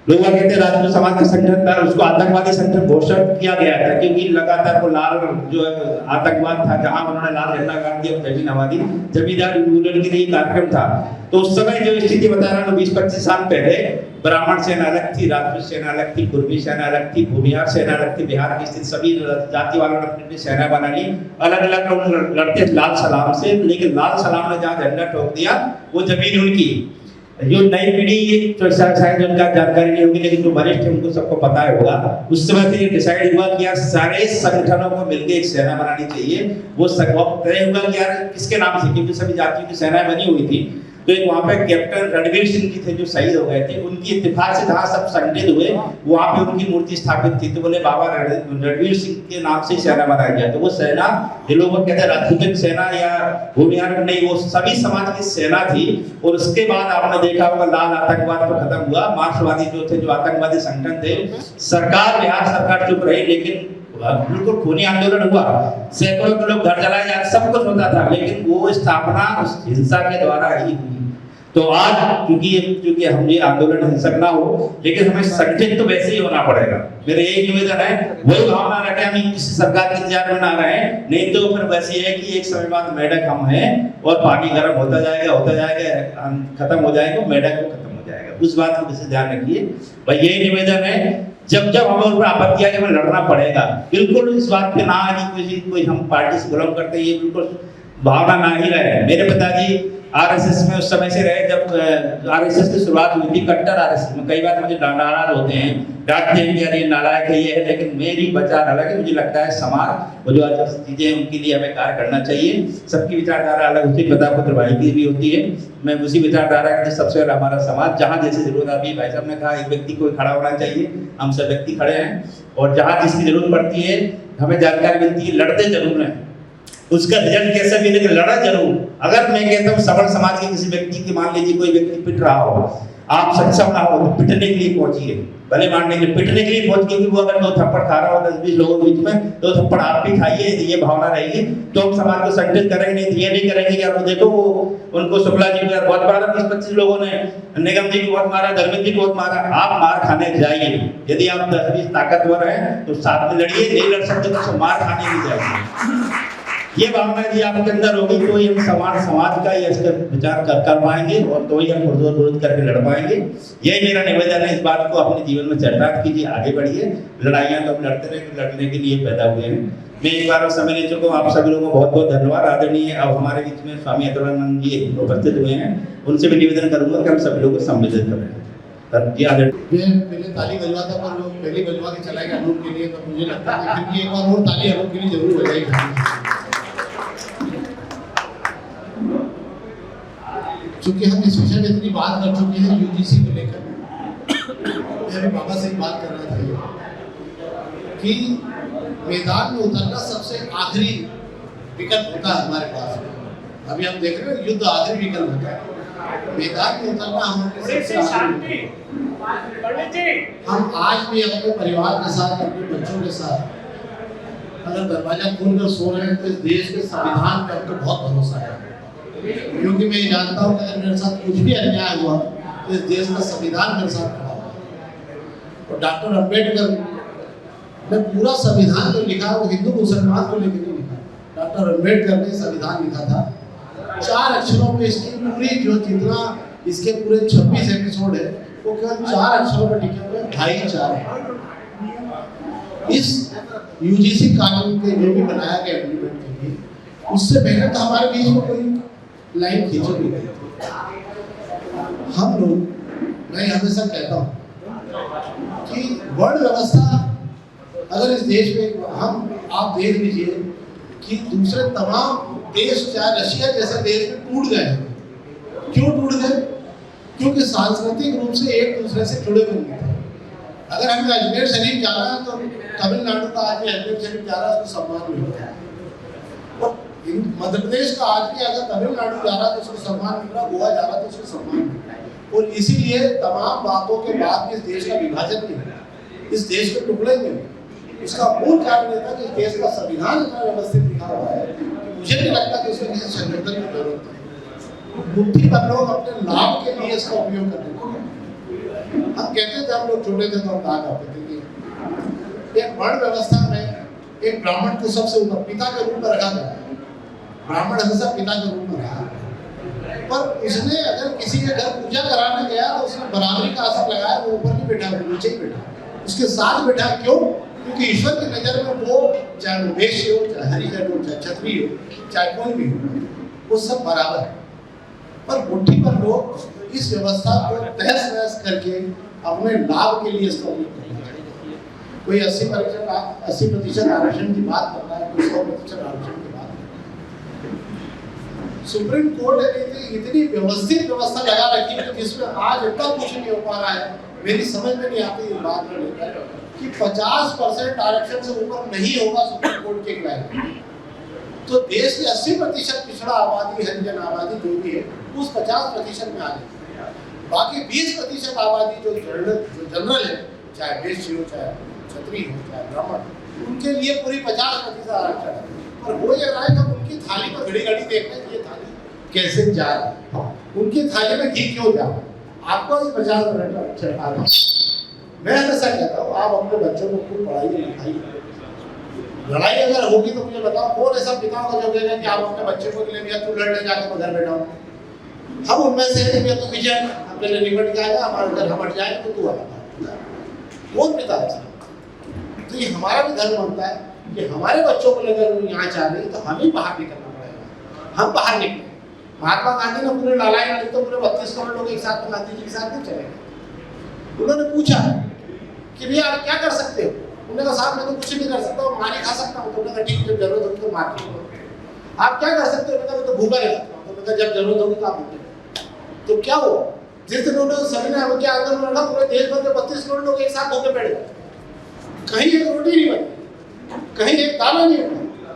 लोग कहते हैं राजपूत समाज का संगठन था, उसको आतंकवादी संगठन घोषित किया गया था क्योंकि लगातार वो लाल जो आतंकवाद था, जहां उन्होंने लाल झंडा गाड़ दिया, जमीन आबादी जमींदार उन्मूलन के लिए कार्यक्रम था। तो उस समय जो स्थिति बता रहा हूँ, 20-25 साल पहले ब्राह्मण सेना अलग थी, राजपूत सेना अलग थी, कुर्मी सेना अलग थी, भूमिहार सेना अलग थी। बिहार की स्थिति, सभी जाति वालों ने अपनी सेना बना ली, अलग अलग लोग लड़ते लाल सलाम से। लेकिन लाल सलाम ने जहाँ झंडा ठोक दिया वो जमीन उनकी। जो नई पीढ़ी तो शायद उनका जानकारी नहीं होगी, लेकिन जो वरिष्ठ है उनको सबको पता होगा। उस समय से डिसाइड हुआ कि यार सारे संगठनों को मिलकर एक सेना बनानी चाहिए। वो तय हुआ कि यार किसके नाम से, क्योंकि सभी जातियों की सेनाएं बनी हुई थी। तो एक वहाँ पे कैप्टन रणवीर सिंह जी थे जो शहीद हो गए थे, उनकी इत्तेफाक से जहाँ सब संगठित हुए वहाँ पे उनकी मूर्ति स्थापित थी। तो बोले बाबा रणवीर सिंह के नाम से सेना बनाया गया। तो वो सेना, जो लोग कहते हैं राजपूत सेना या भूमिहार, नहीं, वो सभी समाज की सेना थी। और उसके बाद आपने देखा होगा लाल आतंकवाद तो खत्म हुआ, मार्क्सवादी जो थे, जो आतंकवादी संगठन थे, सरकार, बिहार सरकार चुप रही, लेकिन बिल्कुल खूनी आंदोलन हुआ, सैकड़ों लोग घर जलाए जाते, सब कुछ होता था, लेकिन वो स्थापना उस हिंसा के द्वारा ही हुई। तो आज क्योंकि हम ये आंदोलन हिंसक ना हो, लेकिन हमें संगठित तो वैसे ही होना पड़ेगा। मेरा यही निवेदन है, वही भावना रखें, हम किसी सरकार के इंतजार में ना रहे, नहीं तो फिर वैसे है कि एक समय बाद मेढक हम हैं और पानी गर्म होता जाएगा, खत्म हो जाएगा, मेढक को खत्म हो जाएगा। उस बात को विशेष ध्यान रखिए भाई। यही निवेदन है, जब हमें उन पर आपत्ति आएगी हमें लड़ना पड़ेगा। बिल्कुल इस बात पे ना कि कोई हम पार्टी से बिलोंग करते हैं, ये बिल्कुल भावना ना ही रहे। मेरे पिताजी आरएसएस में उस समय से रहे जब आरएसएस की शुरुआत हुई थी, कट्टर आरएसएस में। कई बार मुझे नाराज होते हैं, डांटते हैं कि अरे नालायक है ये है, लेकिन मेरी विचार अलग है। मुझे लगता है समाज वो जो आज चीजें हैं उनके लिए हमें कार्य करना चाहिए। सबकी विचारधारा अलग होती है, पिता पुत्र भाई की भी होती है। मैं उसी विचारधारा के सबसे पहले हमारा समाज जहाँ जैसी जरूरत अभी भाई साहब ने कहा एक व्यक्ति को खड़ा होना चाहिए, हम सब व्यक्ति खड़े हैं और जहाँ जिसकी जरूरत पड़ती है हमें जानकारी मिलती है, लड़ते जरूर हैं। उसका रिजल्ट कैसा भी लेकिन लड़ा जरूर। अगर मैं कहता हूँ सवर्ण समाज के किसी व्यक्ति की, मान लीजिए कोई व्यक्ति पिट रहा हो, आप सक्षम ना हो तो पिटने के लिए पहुंचिए, भले मारने के लिए पिटने के लिए पहुंच, क्योंकि वो अगर 2 थप्पड़ खा रहा हो 10-20 लोगों के बीच में, 2 थप्पड़ आप भी खाइए, ये भावना रहेगी तो हम समाज को संगठित करेंगे। नहीं तो ये नहीं करेंगे कि आप देखो वो उनको शुक्ला जी को बहुत मारा, 20-25 लोगों ने, निगम जी को बहुत मारा, धर्मेंद्र जी को बहुत मारा। आप मार खाने जाइए, यदि आप 10-20 ताकतवर हैं तो साथ में लड़िए, नहीं लड़ सकते तो मार खाने नहीं जाइए। ये भावना यदि आपके अंदर होगी तो ही हम समाज का ये विचार कर पाएंगे और तो ही हम विरोध करके लड़ पाएंगे। यही मेरा निवेदन है। इस बात को अपने जीवन में चरितार्थ कीजिए, आगे बढ़िए। लड़ाइयाँ तो हम लड़ते रहेंगे, लड़ने के लिए पैदा हुए हैं। मैं एक बार समय ले चुका हूँ। आप सभी लोगों को बहुत बहुत धन्यवाद। आदरणीय अब हमारे बीच में स्वामी अतुलानंद जी उपस्थित हुए हैं, उनसे भी निवेदन करूंगा कि हम सभी लोग को संबोधित करें। जी आदरणीय। पहले ताली बजवाता पर लोग पहले बजवा के चलाएंगे अनूप के लिए, तो मुझे लगता है कि एक बार और ताली अनूप के लिए जरूर बजाएगी। क्योंकि हम इस विषय में इतनी बात कर चुके हैं यूजीसी को लेकर, मैं अभी बाबा से बात कर रहा था कि मैदान में उतरना सबसे आखिरी विकल्प होता है हमारे पास। अभी हम देख रहे हैं युद्ध आखिरी विकल्प होता है, मैदान में उतरना हमारे सबसे आखिरी। हम आज भी अपने परिवार के साथ, अपने बच्चों के साथ अगर दरवाजा खोलकर सो रहे हैं तो इस देश के संविधान पे हमको बहुत भरोसा है। क्योंकि मैं जानता हूँ कि अगर मेरे साथ कुछ भी अन्याय हुआ तो इस देश का संविधान मेरे साथ खड़ा हुआ। और डॉक्टर अम्बेडकर ने पूरा संविधान जो लिखा है वो हिंदू मुसलमान को लेकर नहीं लिखा। डॉक्टर अम्बेडकर ने संविधान लिखा था 4 अक्षरों में। इसकी पूरी जो जितना इसके पूरे 26 एपिसोड है वो केवल 4 अक्षरों में लिखे हुए, भाईचारा। इस यूजीसी कानून के जो भी बनाया गया इम्प्लीमेंट के लिए, उससे पहले तो हमारे बीच में कोई लाइन खींची नहीं गई। हम लोग, मैं हमेशा कहता हूँ कि वर्ण व्यवस्था अगर इस देश में आप देख लीजिए कि दूसरे तमाम देश, चाहे रशिया जैसे देश में टूट गए। क्यों टूट गए? क्योंकि सांस्कृतिक रूप से एक दूसरे से जुड़े हुए नहीं थे। अगर हमें अजमेर शरीफ जाना है तो तमिलनाडु का आदमी अजमेर शरीफ जा रहा है, उसको सम्मान मिल रहा है। और मध्य प्रदेश का आदमी अगर तमिलनाडु जा रहा है तो उसको सम्मान मिल रहा है, गोवा जा रहा है तो उसको सम्मान मिल रहा है। और इसीलिए तमाम बातों के बाद इस देश का विभाजन नहीं हुआ, इस देश के टुकड़े में हुए। उसका मूल कारण यह था कि इस देश का संविधान इतना व्यवस्थित लिखा हुआ है कि मुझे नहीं लगता कि उसमें किसी संगठन की जरूरत है। मुट्ठी भर लोग अपने लाभ के लिए इसका उपयोग करते थे। हम कहते थे, हम लोग छोटे थे तो हम कहा करते थे कि एक वर्ण व्यवस्था में एक ब्राह्मण को सबसे ऊपर पिता के रूप में रखा गया। ब्राह्मण हमेशा पिता के रूप में रहा, पर उसने अगर किसी के घर पूजा कराने गया तो उसने बराबरी का आसन लगाया, वो ऊपर नहीं बैठा, वो नीचे ही बैठा, उसके साथ बैठा। क्यों? क्योंकि ईश्वर की नजर में वो, चाहे वो वैश्य हो, चाहे हरिजन हो, चाहे क्षत्रिय हो, चाहे कोई भी हो, वो सब बराबर है। पर मुट्ठी पर लोग इस व्यवस्था को तहस नहस करके अपने लाभ के लिए इसका उपयोग करते हैं। कोई 80% आरक्षण की बात करता है, कोई 100% आरक्षण की बात करता है। सुप्रीम कोर्ट ने इतनी व्यवस्थित व्यवस्था लगा रखी है जिसमें आज इतना कुछ नहीं हो पा रहा है। मेरी समझ में नहीं आती इस बात को लेकर कि 50% आरक्षण से ऊपर नहीं होगा सुप्रीम कोर्ट के गाइडलाइन। तो देश की 80% पिछड़ा आबादी, हरिजन आबादी जो भी है, उस 50% में आ जाए। बाकी 20% आबादी जो जनरल है, चाहे वैश्य हो, चाहे क्षत्रिय हो, चाहे ब्राह्मण, उनके लिए पूरी 50% आरक्षण है। और वो ये रहा है कि उनकी थाली पर घड़ी घड़ी देख रहे हैं कि ये थाली कैसे जा रहा है, उनकी थाली में घी क्यों जा रहा है। आपको 50% आरक्षण आ रहा है। मैं हमेशा कहता हूँ, आप अपने बच्चों को खूब पढ़ाइए, लिखाइए। लड़ाई अगर होगी तो मुझे बताओ कौन ऐसा पिता होगा जो कहेगा कि आप अपने बच्चे को ले लिया, तू लड़ने जाकर मैं घर बैठा हूँ। हम उनमें से है तो विजय अपने लिए निकट जाएगा, हमारे घर हम हट जाएंगे तो तू आएगा। कौन पिता है? तो ये हमारा भी धर्म बनता है कि हमारे बच्चों को लेकर यहाँ चाह रही तो हमें बाहर निकलना पड़ेगा, हम बाहर निकले। महात्मा गांधी ने पूरे लड़ाई लड़ी तो पूरे 32 करोड़ लोग एक साथ गांधी जी के साथ नहीं चले गए। उन्होंने पूछा कि भैया आप क्या कर सकते हो? उन्होंने कहा साहब मैं तो कुछ नहीं कर सकता, मार खा सकता हूँ। तो उन्होंने कहा ठीक, जब जरूरत होगी तो मार लो। आप क्या कर सकते हो? मैं तो भूखा रह सकता हूँ। तो उन्होंने कहा जब जरूरत होगी तो आप भूखे। तो क्या हुआ? जिस दिन उन्होंने सभी ने क्या आंदोलन लड़ा, पूरे देश भर के 32 करोड़ लोग एक साथ होकर बैठ गए। कहीं एक रोटी नहीं बनी, कहीं एक दाना नहीं बना।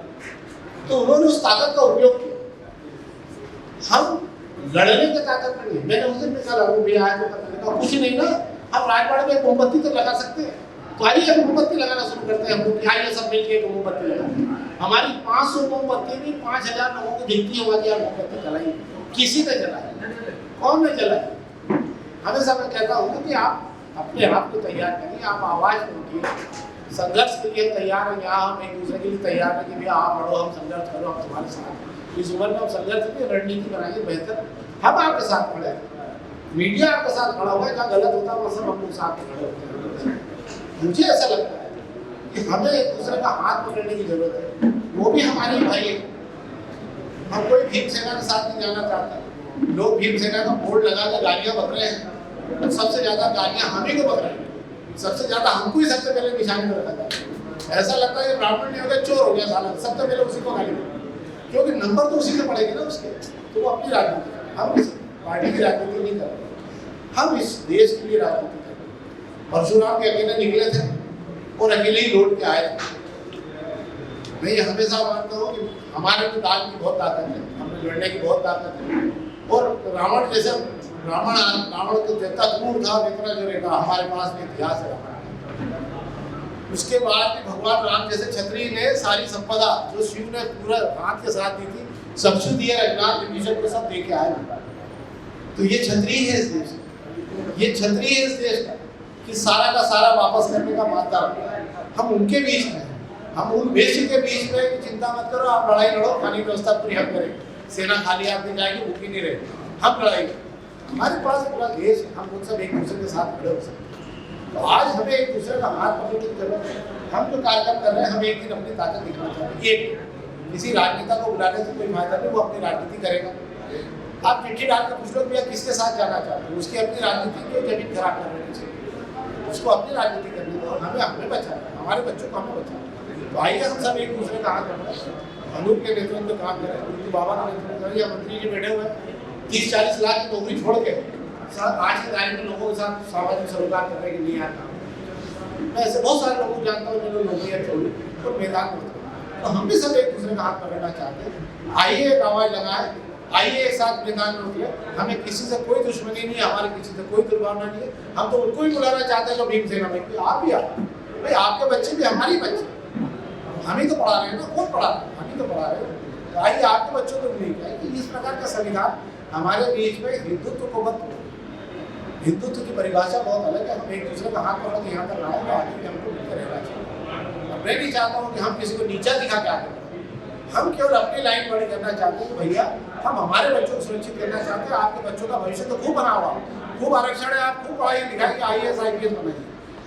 तो उन्होंने उस ताकत का उपयोग किया। हम लड़ने की ताकत नहीं है। मैंने उस दिन में कहा भैया आए तो कहा कुछ नहीं ना, हम राजवाड़े में एक मोमबत्ती तो लगा सकते हैं। तो आइए एक मोमबत्ती लगाना शुरू करते हैं हम लोग। आइए सब मिलकर एक मोमबत्ती लगाते हैं। हमारी 500 मोमबत्ती भी 5000 लोगों को दिखती है। यार मोमबत्ती जलाई, किसी ने जलाई, कौन ने जलाई? हमेशा मैं कहता हूँ कि आप अपने आप को तैयार करिए, आप आवाज उठिए। संघर्ष के लिए तैयार हैं, यहाँ हम एक दूसरे के लिए तैयार हैं कि भैया आप लड़ो, हम संघर्ष करो, हम तुम्हारे साथ। इस उम्र में हम संघर्ष की रणनीति बनाइए बेहतर। हम आपके साथ खड़े हैं, मीडिया आपके साथ खड़ा हुआ है। जहाँ गलत होता है वहाँ सब हम लोग साथ में खड़े होते हैं। मुझे ऐसा लगता है कि हमें एक दूसरे का हाथ पकड़ने की जरूरत है। वो भी हमारे भाई है। हम कोई भीमसेना के साथ नहीं जाना चाहता। लोग भीमसेना का बोर्ड लगा कर गालियां बक रहे हैं। सबसे ज्यादा गालियां हम ही को बक रहे हैं। सबसे ज्यादा हमको ही सबसे पहले निशाने में रखा जाता है। ऐसा लगता है कि ब्राह्मण नहीं हो गया, चोर हो गया साला, सबसे पहले उसी को गाली देते, क्योंकि नंबर तो उसी से पड़ेंगे ना उसके। तो वो अपनी राजनीति, हम इस पार्टी की राजनीति नहीं कर रहे, हम इस देश के लिए राजनीति कर रहे हैं। परशुराम भी अकेले निकले थे और अकेले ही लौट के आए थे। मैं ये हमेशा मानता हूँ कि हमारे तो दाल की बहुत ताकत है, हमें लड़ने की बहुत ताकत है। और रावण जैसे रावण तो जितना क्रूर था जितना जो रहेगा, हमारे पास भी इतिहास है। उसके बाद भी भगवान राम जैसे क्षत्रिय ने सारी संपदा जो शिव ने पूरा हाथ के साथ दी थी, सबसे दिया रघुनाथ विभीषण को सब दे के आए। तो ये क्षत्रिय है इस देश का, ये क्षत्रिय है इस देश का कि सारा का सारा वापस करने का मानता है। हम उनके बीच में, हम उन वेश्य के बीच में कि चिंता मत करो, आप लड़ाई लड़ो, खानी व्यवस्था पूरी हम करेंगे, सेना खाली हाथ नहीं जाएगी, भूखी नहीं रहेगी, हम लड़ाई। हमारे पास पूरा देश है, हम उन सब एक दूसरे के साथ खड़े हो सकते हैं। तो आज हमें एक दूसरे का हाथ पकड़ने की जरूरत है। हम जो कार्यक्रम कर रहे हैं, हम एक दिन अपनी ताकत दिखाना चाहते हैं। एक किसी राजनेता को बुलाने से कोई फायदा नहीं, वो अपनी राजनीति करेगा। आप चिट्ठी डाल के पूछ लो भैया किसके साथ जाना चाहते हो, उसकी अपनी राजनीति की जमीन खराब करने की, उसको अपनी राजनीति करनी है। हमें बचाना है, हमारे बच्चों को हमें बचाना है। तो आइए हम सब एक दूसरे का हाथ पकड़ें, अनूप के नेतृत्व में काम करें, उनकी बाबा का नेतृत्व करें, या मंत्री जी बैठे हुए 30-40 लाख की नौकरी छोड़ के आज की तारीख में लोगों के साथ सामाजिक सरोकार करने के लिए आता हूँ। मैं ऐसे बहुत सारे लोगों को जानता हूँ जिन्होंने नौकरियाँ छोड़ी और मैदान में उतरे। तो हम भी सब एक दूसरे का हाथ पकड़ना चाहते हैं। आइए एक आवाज़ लगाए, आइए एक साथ मैदान में उतरे। हमें किसी से कोई दुश्मनी नहीं है, हमारे किसी से कोई दुर्भावना नहीं है। हम तो उनको ही बुलाना चाहते हैं जो भीमसेना में, आप भी आप भाई, आपके बच्चे भी हमारी बच्चे, हम ही तो पढ़ा रहे हैं ना, कौन पढ़ा रहे हैं, हम ही तो पढ़ा रहे हैं। तो आइए आपके बच्चों को नहीं चाहिए कि इस प्रकार का संविधान हमारे बीच में हिंदुत्व को मत, हिंदुत्व की परिभाषा बहुत अलग है। हम एक दूसरे का हाथ पकड़ के यहाँ तक लाए तो आगे भी हमको मिलकर रहना चाहिए। मैं नहीं चाहता हूँ कि हम किसी को नीचा दिखा के आगे बढ़ें। हम केवल अपनी लाइन बड़ी करना चाहते हैं कि भैया हम हमारे बच्चों को सुरक्षित करना चाहते हैं। आपके बच्चों का भविष्य तो खूब बना हुआ, खूब आरक्षण है, आप खूब पढ़ाई लिखाई के IAS IPS बनाइए।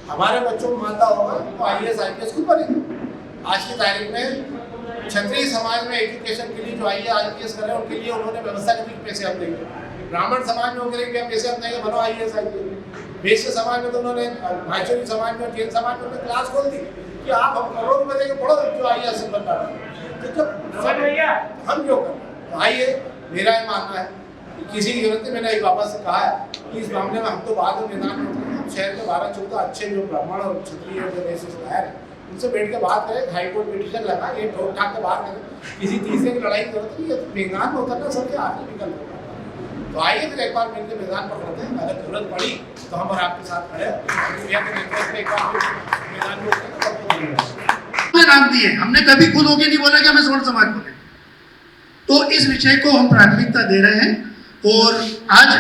हमारे बच्चों को मानता होगा तो IAS IPS खुद बनेंगे। आज की तारीख में क्षत्रिय समाज में एजुकेशन के लिए जो IAS IPS कर रहे हैं, उनके लिए उन्होंने व्यवस्था करने के पैसे हम देंगे। ब्राह्मण समाज में उनके लिए पैसे हम देंगे, बनो IAS IPS। वैश्य समाज में तो उन्होंने, भाईचुरी समाज में, जैन समाज में उन्होंने क्लास खोल दी कि आप हम करोड़ रुपए देके पढ़ो जो IAS से बनना है। तो जब हम क्यों करें? तो आइए, मेरा ये मानना है कि किसी की जरूरत नहीं। मैंने एक बाबा से कहा है कि इस मामले में हम तो बाद में मैदान में उतरे, हम शहर के 12-14 अच्छे जो ब्राह्मण और क्षत्रिय जो वैश्य समुदाय है उनसे बैठ के बात करें, हाईकोर्ट पिटीशन लगा, ये ठोक ठाक के बात करें। किसी तीसरे की लड़ाई की जरूरत नहीं है। तो मैदान में उतरना सबसे आखिरी विकल्प होगा। तो आइए फिर एक बार मिलकर मैदान पर करते हैं। अगर जरूरत पड़ी तो हम और आपके साथ खड़े नाम दिए। हमने कभी खुद होके नहीं बोला कि हमें स्वर्ण समाज बोले। तो इस विषय को हम प्राथमिकता दे रहे हैं। और आज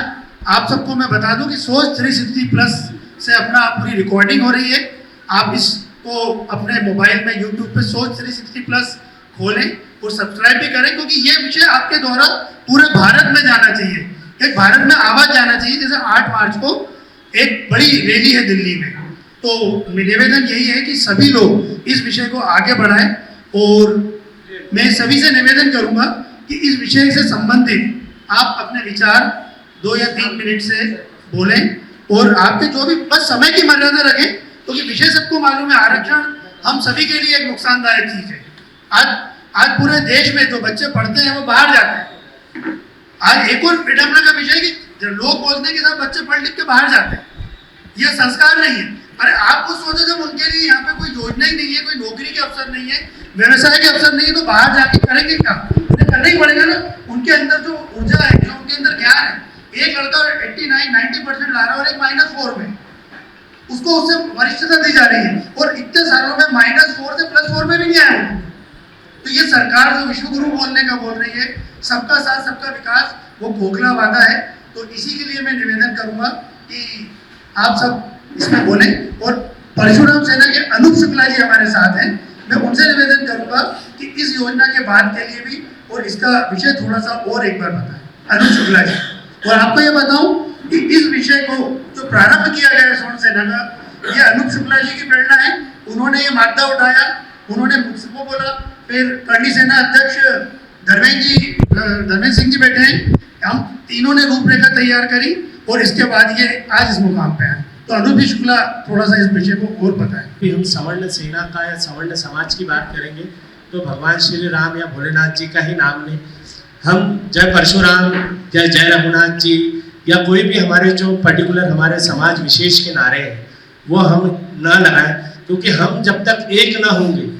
आप सबको मैं बता दूं कि सोच 360 प्लस से अपना पूरी रिकॉर्डिंग हो रही है। आप इसको अपने मोबाइल में यूट्यूब पे सोच 360 प्लस खोलें और सब्सक्राइब भी करें, क्योंकि ये विषय आपके द्वारा पूरे भारत में जाना चाहिए, एक भारत में आवाज जाना चाहिए। जैसे 8 मार्च को एक बड़ी रैली है दिल्ली में, तो निवेदन यही है कि सभी लोग इस विषय को आगे बढ़ाएं। और मैं सभी से निवेदन करूंगा कि इस विषय से संबंधित आप अपने विचार 2 या 3 मिनट से बोलें और आपके जो भी बस समय की मर्यादा रखें, क्योंकि विषय सबको मालूम है, आरक्षण हम सभी के लिए एक नुकसानदायक चीज है। आज पूरे देश में जो बच्चे पढ़ते हैं वो बाहर जाते हैं। आज एक और विडंबना का विषय कि लोग बोलते हैं कि सब बच्चे पढ़ लिख के बाहर जाते हैं, यह संस्कार नहीं है। अरे आप कुछ सोचो, जब उनके लिए यहाँ पे कोई योजना ही नहीं है, कोई नौकरी के अवसर नहीं है, व्यवसाय के अवसर नहीं है, तो बाहर जाके करेंगे क्या? उन्हें करना ही पड़ेगा ना। उनके अंदर जो ऊर्जा है, जो उनके अंदर ज्ञान है, एक लड़का 89-90% ला रहा है और एक -4 में, उसको उससे वरिष्ठता दी जा रही है और इतने सालों में -4 से +4 में भी नहीं आया। तो ये सरकार जो विश्व गुरु बोलने का बोल रही है, सबका साथ सबका विकास, वो खोखला वादा है। तो इसी के लिए मैं निवेदन करूंगा कि आप सब इसमें बोले। और परशुराम सेना के अनूप शुक्ला जी हमारे साथ हैं, मैं उनसे निवेदन करूंगा कि इस योजना के बाद के लिए भी और इसका विषय थोड़ा सा और एक बार बताएं, अनूप शुक्ला जी। और आपको ये बताऊं कि इस विषय को जो प्रारंभ किया गया है स्वर्ण सेना का, ये अनूप शुक्ला जी की प्रेरणा है। उन्होंने ये मुद्दा उठाया, उन्होंने मुझको बोला, फिर करणी सेना अध्यक्ष धर्मेंद्र सिंह जी बैठे हैं, हम तीनों ने रूपरेखा तैयार करी और इसके बाद ये आज इस मुकाम पे आए। तो अनूप शुक्ला थोड़ा सा इस विषय को और बताएं। हम सवर्ण सेना का या सवर्ण समाज की बात करेंगे तो भगवान श्री राम या भोलेनाथ जी का ही नाम लें। हम जय परशुराम या जय रघुनाथ जी या कोई भी हमारे जो पर्टिकुलर हमारे समाज विशेष के नारे हैं वो हम ना लगाएं, क्योंकि हम जब तक एक ना होंगे,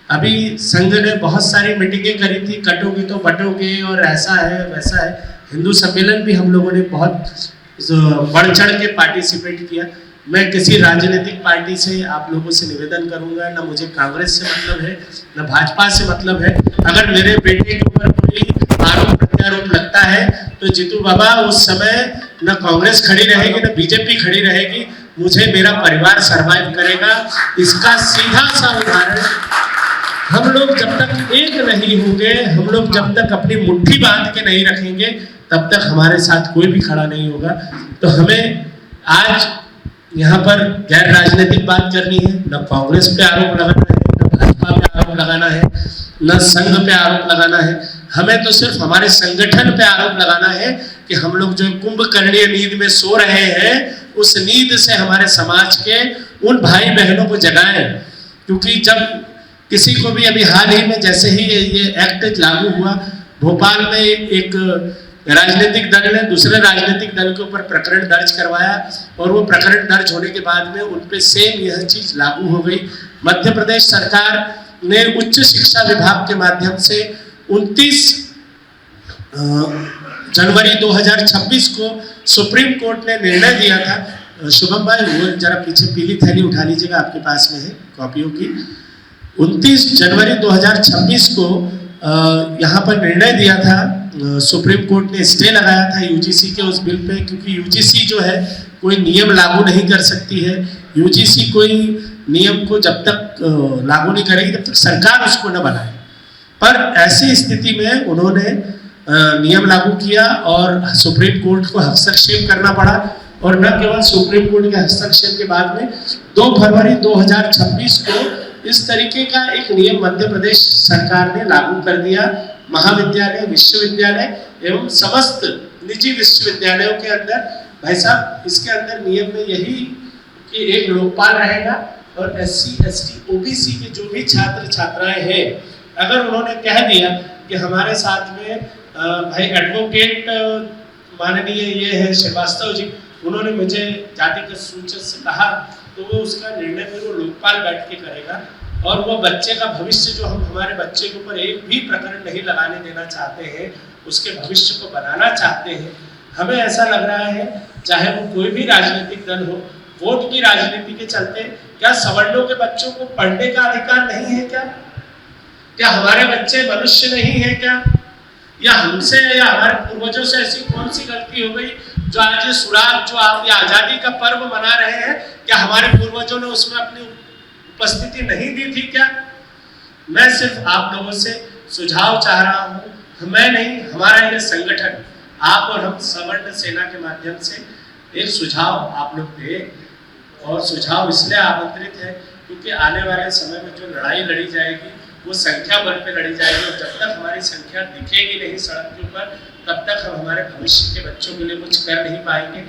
अभी संघ ने बहुत सारी मीटिंगें करी थी, कटोगे तो बटोगे और ऐसा है वैसा है। हिंदू सम्मेलन भी हम लोगों ने बहुत बढ़ चढ़ के पार्टिसिपेट किया। मैं किसी राजनीतिक पार्टी से आप लोगों से निवेदन करूंगा, ना मुझे कांग्रेस से मतलब है, ना भाजपा से मतलब है। अगर मेरे बेटे के ऊपर कोई आरोप प्रत्यारोप लगता है तो जीतू बाबा उस समय न कांग्रेस खड़ी रहेगी न बीजेपी खड़ी रहेगी, मुझे मेरा परिवार सरवाइव करेगा। इसका सीधा सा उदाहरण, हम लोग जब तक एक नहीं होंगे, हम लोग जब तक अपनी मुट्ठी बांध के नहीं रखेंगे, तब तक हमारे साथ कोई भी खड़ा नहीं होगा। तो हमें आज यहाँ पर गैर राजनीतिक बात करनी है, न कांग्रेस पे आरोप लगाना है, न भाजपा पे आरोप लगाना है, न संघ पे आरोप लगाना है। हमें तो सिर्फ हमारे संगठन पे आरोप लगाना है कि हम लोग जो कुंभकर्णीय नींद में सो रहे हैं, उस नींद से हमारे समाज के उन भाई बहनों को जगाएं। क्योंकि जब किसी को भी, अभी हाल ही में जैसे ही ये एक्ट लागू हुआ, भोपाल में एक राजनीतिक दल ने दूसरे राजनीतिक दल के ऊपर प्रकरण दर्ज करवाया और वो प्रकरण दर्ज होने के बाद में उन पे सेम यह चीज लागू हो गई। मध्य प्रदेश सरकार ने उच्च शिक्षा विभाग के माध्यम से 29 जनवरी 2026 को सुप्रीम कोर्ट ने निर्णय दिया था। शुभम भाई वो जरा पीछे पीली थैली उठा लीजिएगा, आपके पास में है कॉपियों की। 29 जनवरी 2026 को यहाँ पर निर्णय दिया था, सुप्रीम कोर्ट ने स्टे लगाया था यूजीसी के उस बिल पे, क्योंकि यूजीसी जो है कोई नियम लागू नहीं कर सकती है। यूजीसी कोई नियम को जब तक लागू नहीं करेगी तब तक सरकार उसको न बनाए। पर ऐसी स्थिति में उन्होंने नियम लागू किया और सुप्रीम कोर्ट को हस्तक्षेप करना पड़ा। और न केवल सुप्रीम कोर्ट के हस्तक्षेप के बाद में 2 फरवरी 2026 को इस तरीके का एक नियम मध्य प्रदेश सरकार ने लागू कर दिया। महाविद्यालय, विश्वविद्यालय एवं समस्त निजी विश्वविद्यालयों के अंदर, भाई साहब इसके अंदर नियम में यही कि एक लोकपाल रहेगा और SC, ST, OBC के जो भी छात्र छात्राएं हैं, अगर उन्होंने कह दिया कि हमारे साथ में भाई एडवोकेट माननीय ये है श्रीवास्तव जी, उन्होंने मुझे जातिगत सूचक से कहा, तो वो उसका निर्णय फिर वो लोकपाल बैठ के करेगा। और वो बच्चे का भविष्य, जो हम हमारे बच्चे के ऊपर एक भी प्रकरण नहीं लगाने देना चाहते हैं, उसके भविष्य को बनाना चाहते हैं। हमें ऐसा लग रहा है, चाहे वो कोई भी राजनीतिक दल हो, वोट की राजनीति के चलते क्या सवर्णों के बच्चों को पढ़ने का अधिकार नहीं है? क्या हमारे बच्चे मनुष्य नहीं है क्या? या हमसे या हमारे पूर्वजों से ऐसी कौन सी गलती हो गई जो आज ये सुराग, जो आप ये आजादी का पर्व मना रहे हैं, क्या हमारे पूर्वजों ने उसमें अपनी उपस्थिति नहीं दी थी क्या? मैं सिर्फ आप लोगों से सुझाव चाह रहा हूं, मैं नहीं, हमारा ये संगठन, आप और हम सवर्ण सेना के माध्यम से एक सुझाव आप लोग दें। और सुझाव इसलिए आमंत्रित है क्योंकि आने वाले समय में जो लड़ाई लड़ी जाएगी वो संख्या बल पे लड़ी जाएगी। और जब तक हमारी संख्या दिखेगी नहीं सड़क के ऊपर, तब तक हम हमारे भविष्य के बच्चों के लिए कुछ कर नहीं पाएंगे।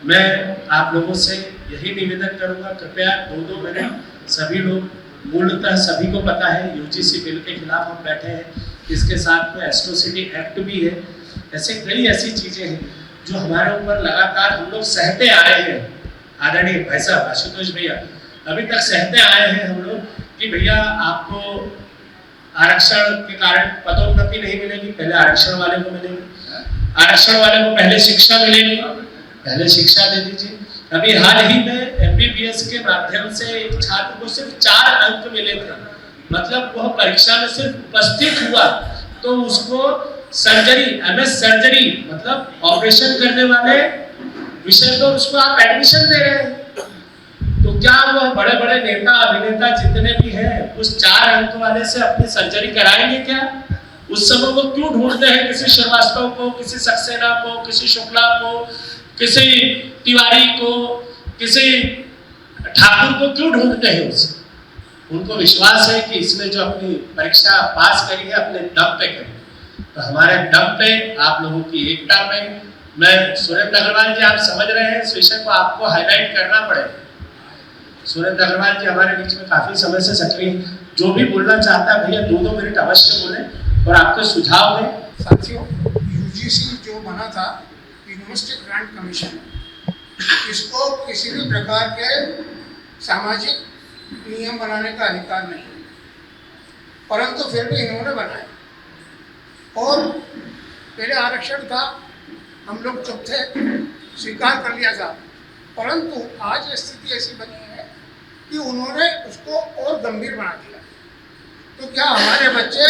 मैं आप लोगों से यही निवेदन करूंगा, कृपया 2-2 मिनट सभी लोग, मूलतः सभी को पता है यूजीसी बिल के खिलाफ हम बैठे हैं, इसके साथ में एट्रोसिटी एक्ट भी है, ऐसे कई ऐसी चीजें हैं जो हमारे ऊपर लगातार हम लोग सहते आए हैं। आदरणीय भाई साहब आशुतोष भैया, अभी तक सहते आए हैं हम लोग कि भैया आपको आरक्षण के कारण पदोन्नति नहीं मिलेगी, पहले आरक्षण वाले को मिलेगी, आरक्षण वाले को पहले शिक्षा मिलेगी, पहले शिक्षा दे दीजिए। अभी हाल ही में एमबीबीएस के माध्यम से एक छात्र को सिर्फ 4 अंक मिले थे, मतलब वह परीक्षा में सिर्फ उपस्थित हुआ तो उसको सर्जरी, एमएस सर्जरी मतलब ऑपरेशन करने वाले विषय पर उसको आप एडमिशन दे रहे हैं। तो क्या वह बड़े बड़े नेता अभिनेता जितने भी हैं उस 4 अंक वाले से अपनी सर्जरी कराएंगे क्या? उस समय वो क्यों ढूंढते हैं किसी श्रीवास्तव को, किसी सक्सेना को, किसी शुक्ला को, किसी तिवारी को, किसी ठाकुर को क्यों ढूंढते हैं उसे? उनको विश्वास है कि इसने जो अपनी परीक्षा पास करी है अपने दम पे करी। तो हमारे दम पे, आप लोगों की एकता पे, मैं सुरेंद्र अग्रवाल जी, आप समझ रहे हैं इस विषय को आपको हाईलाइट करना पड़ेगा। सुरेंद्र अग्रवाल जी हमारे बीच में काफी समय से सक्रिय, जो भी बोलना चाहता है भैया 2-2 मिनट अवश्य बोले और आपके सुझाव है। साथियों, यूजीसी जो बना था यूनिवर्सिटी ग्रांट कमीशन, इसको किसी भी प्रकार के सामाजिक नियम बनाने का अधिकार नहीं, परंतु फिर भी इन्होंने बनाए। और पहले आरक्षण था, हम लोग चुप थे, स्वीकार कर लिया था, परंतु आज स्थिति ऐसी बनी है कि उन्होंने उसको और गंभीर बना दिया। तो क्या हमारे बच्चे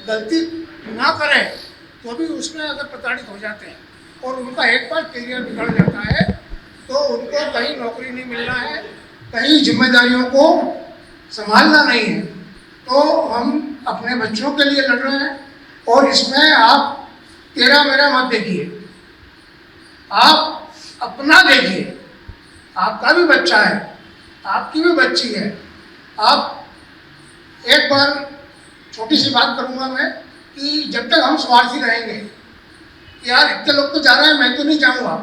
गलती ना करें तो भी उसमें अगर प्रताड़ित हो जाते हैं और उनका एक बार करियर बिगड़ जाता है तो उनको कहीं नौकरी नहीं मिलना है, कहीं जिम्मेदारियों को संभालना नहीं है। तो हम अपने बच्चों के लिए लड़ रहे हैं और इसमें आप तेरा मेरा मत देखिए, आप अपना देखिए। आपका भी बच्चा है, आपकी भी बच्ची है। आप एक बार छोटी सी बात करूंगा मैं कि जब तक हम स्वार्थी रहेंगे, यार इतने लोग तो जा रहे हैं मैं तो नहीं जाऊंगा,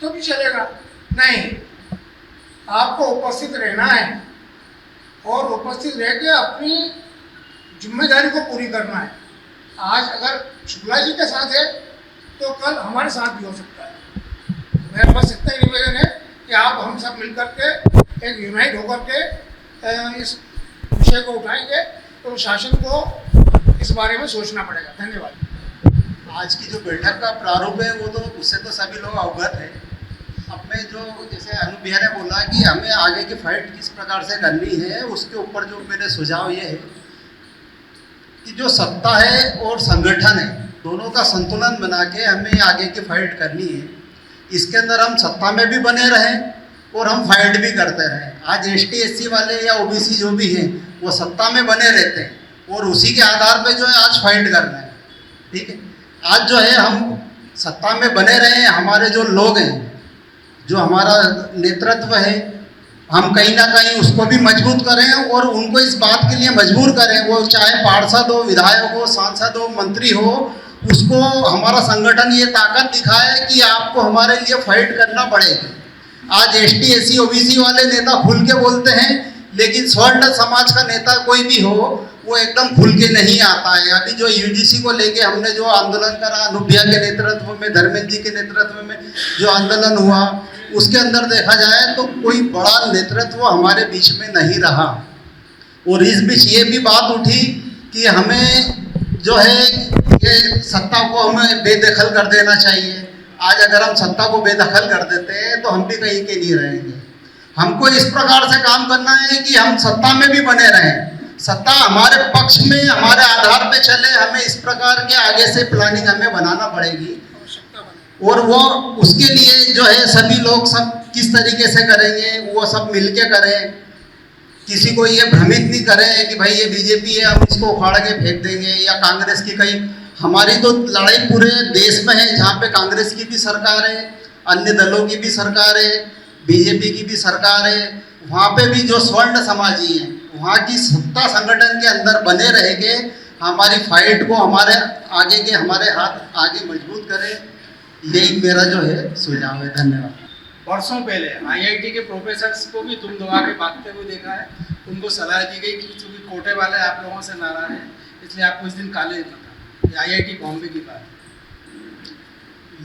तो भी चलेगा नहीं। आपको उपस्थित रहना है और उपस्थित रह के अपनी जिम्मेदारी को पूरी करना है। आज अगर शुक्ला जी के साथ है तो कल हमारे साथ भी हो सकता है। मेरा बस इतना ही निवेदन है कि आप हम सब मिलकर के एक यूनाइट होकर के इस विषय को उठाएंगे तो शासन को इस बारे में सोचना पड़ेगा। धन्यवाद। आज की जो बैठक का प्रारूप है वो तो उससे तो सभी लोग अवगत हैं। अब मैं जो जैसे अनु भैया ने बोला कि हमें आगे की फाइट किस प्रकार से करनी है, उसके ऊपर जो मेरे सुझाव ये है कि जो सत्ता है और संगठन है दोनों का संतुलन बना के हमें आगे की फाइट करनी है। इसके अंदर हम सत्ता में भी बने रहें और हम फाइट भी करते रहें। आज एसटी एससी वाले या ओबीसी जो भी हैं वो सत्ता में बने रहते हैं और उसी के आधार पे जो है आज फाइट करना है। ठीक है, आज जो है हम सत्ता में बने रहें, हमारे जो लोग हैं, जो हमारा नेतृत्व है, हम कहीं ना कहीं उसको भी मजबूत करें और उनको इस बात के लिए मजबूर करें, वो चाहे पार्षद हो, विधायक हो, सांसद हो, मंत्री हो, उसको हमारा संगठन ये ताकत दिखाए कि आपको हमारे लिए फाइट करना पड़ेगा। आज एसटी एससी ओबीसी वाले नेता खुल के बोलते हैं, लेकिन स्वर्ण समाज का नेता कोई भी हो वो एकदम खुल के नहीं आता है। अभी जो यूजीसी को लेके हमने जो आंदोलन करा, अनुभिया के नेतृत्व में, धर्मेंद्र जी के नेतृत्व में जो आंदोलन हुआ, उसके अंदर देखा जाए तो कोई बड़ा नेतृत्व हमारे बीच में नहीं रहा। और इस बीच ये भी बात उठी कि हमें जो है ये सत्ता को हमें बेदखल कर देना चाहिए। आज अगर हम सत्ता को बेदखल कर देते हैं तो हम भी कहीं के नहीं रहेंगे। हमको इस प्रकार से काम करना है कि हम सत्ता में भी बने रहें, सत्ता हमारे पक्ष में, हमारे आधार पे चले। हमें इस प्रकार के आगे से प्लानिंग हमें बनाना पड़ेगी और वो उसके लिए जो है सभी लोग सब किस तरीके से करेंगे वो सब मिलके करें। किसी को ये भ्रमित नहीं करें कि भाई ये बीजेपी है हम इसको उखाड़ के फेंक देंगे, या कांग्रेस की कहीं। हमारी तो लड़ाई पूरे देश में है, जहाँ पे कांग्रेस की भी सरकार है, अन्य दलों की भी सरकार है, बीजेपी की भी सरकार है। वहाँ पे भी जो स्वर्ण समाजी हैं वहाँ की सत्ता संगठन के अंदर बने रह के हमारी फाइट को हमारे हाथ आगे मजबूत करें, यही मेरा जो है सुझाव है। धन्यवाद। वर्षों पहले आईआईटी के प्रोफेसर्स को भी तुम दबा के भागते हुए देखा है। उनको सलाह दी गई कि चूंकि कोटे वाले आप लोगों से नाराज हैं, इसलिए आपको इस दिन कॉलेज मत। ये आईआईटी बॉम्बे की बात है।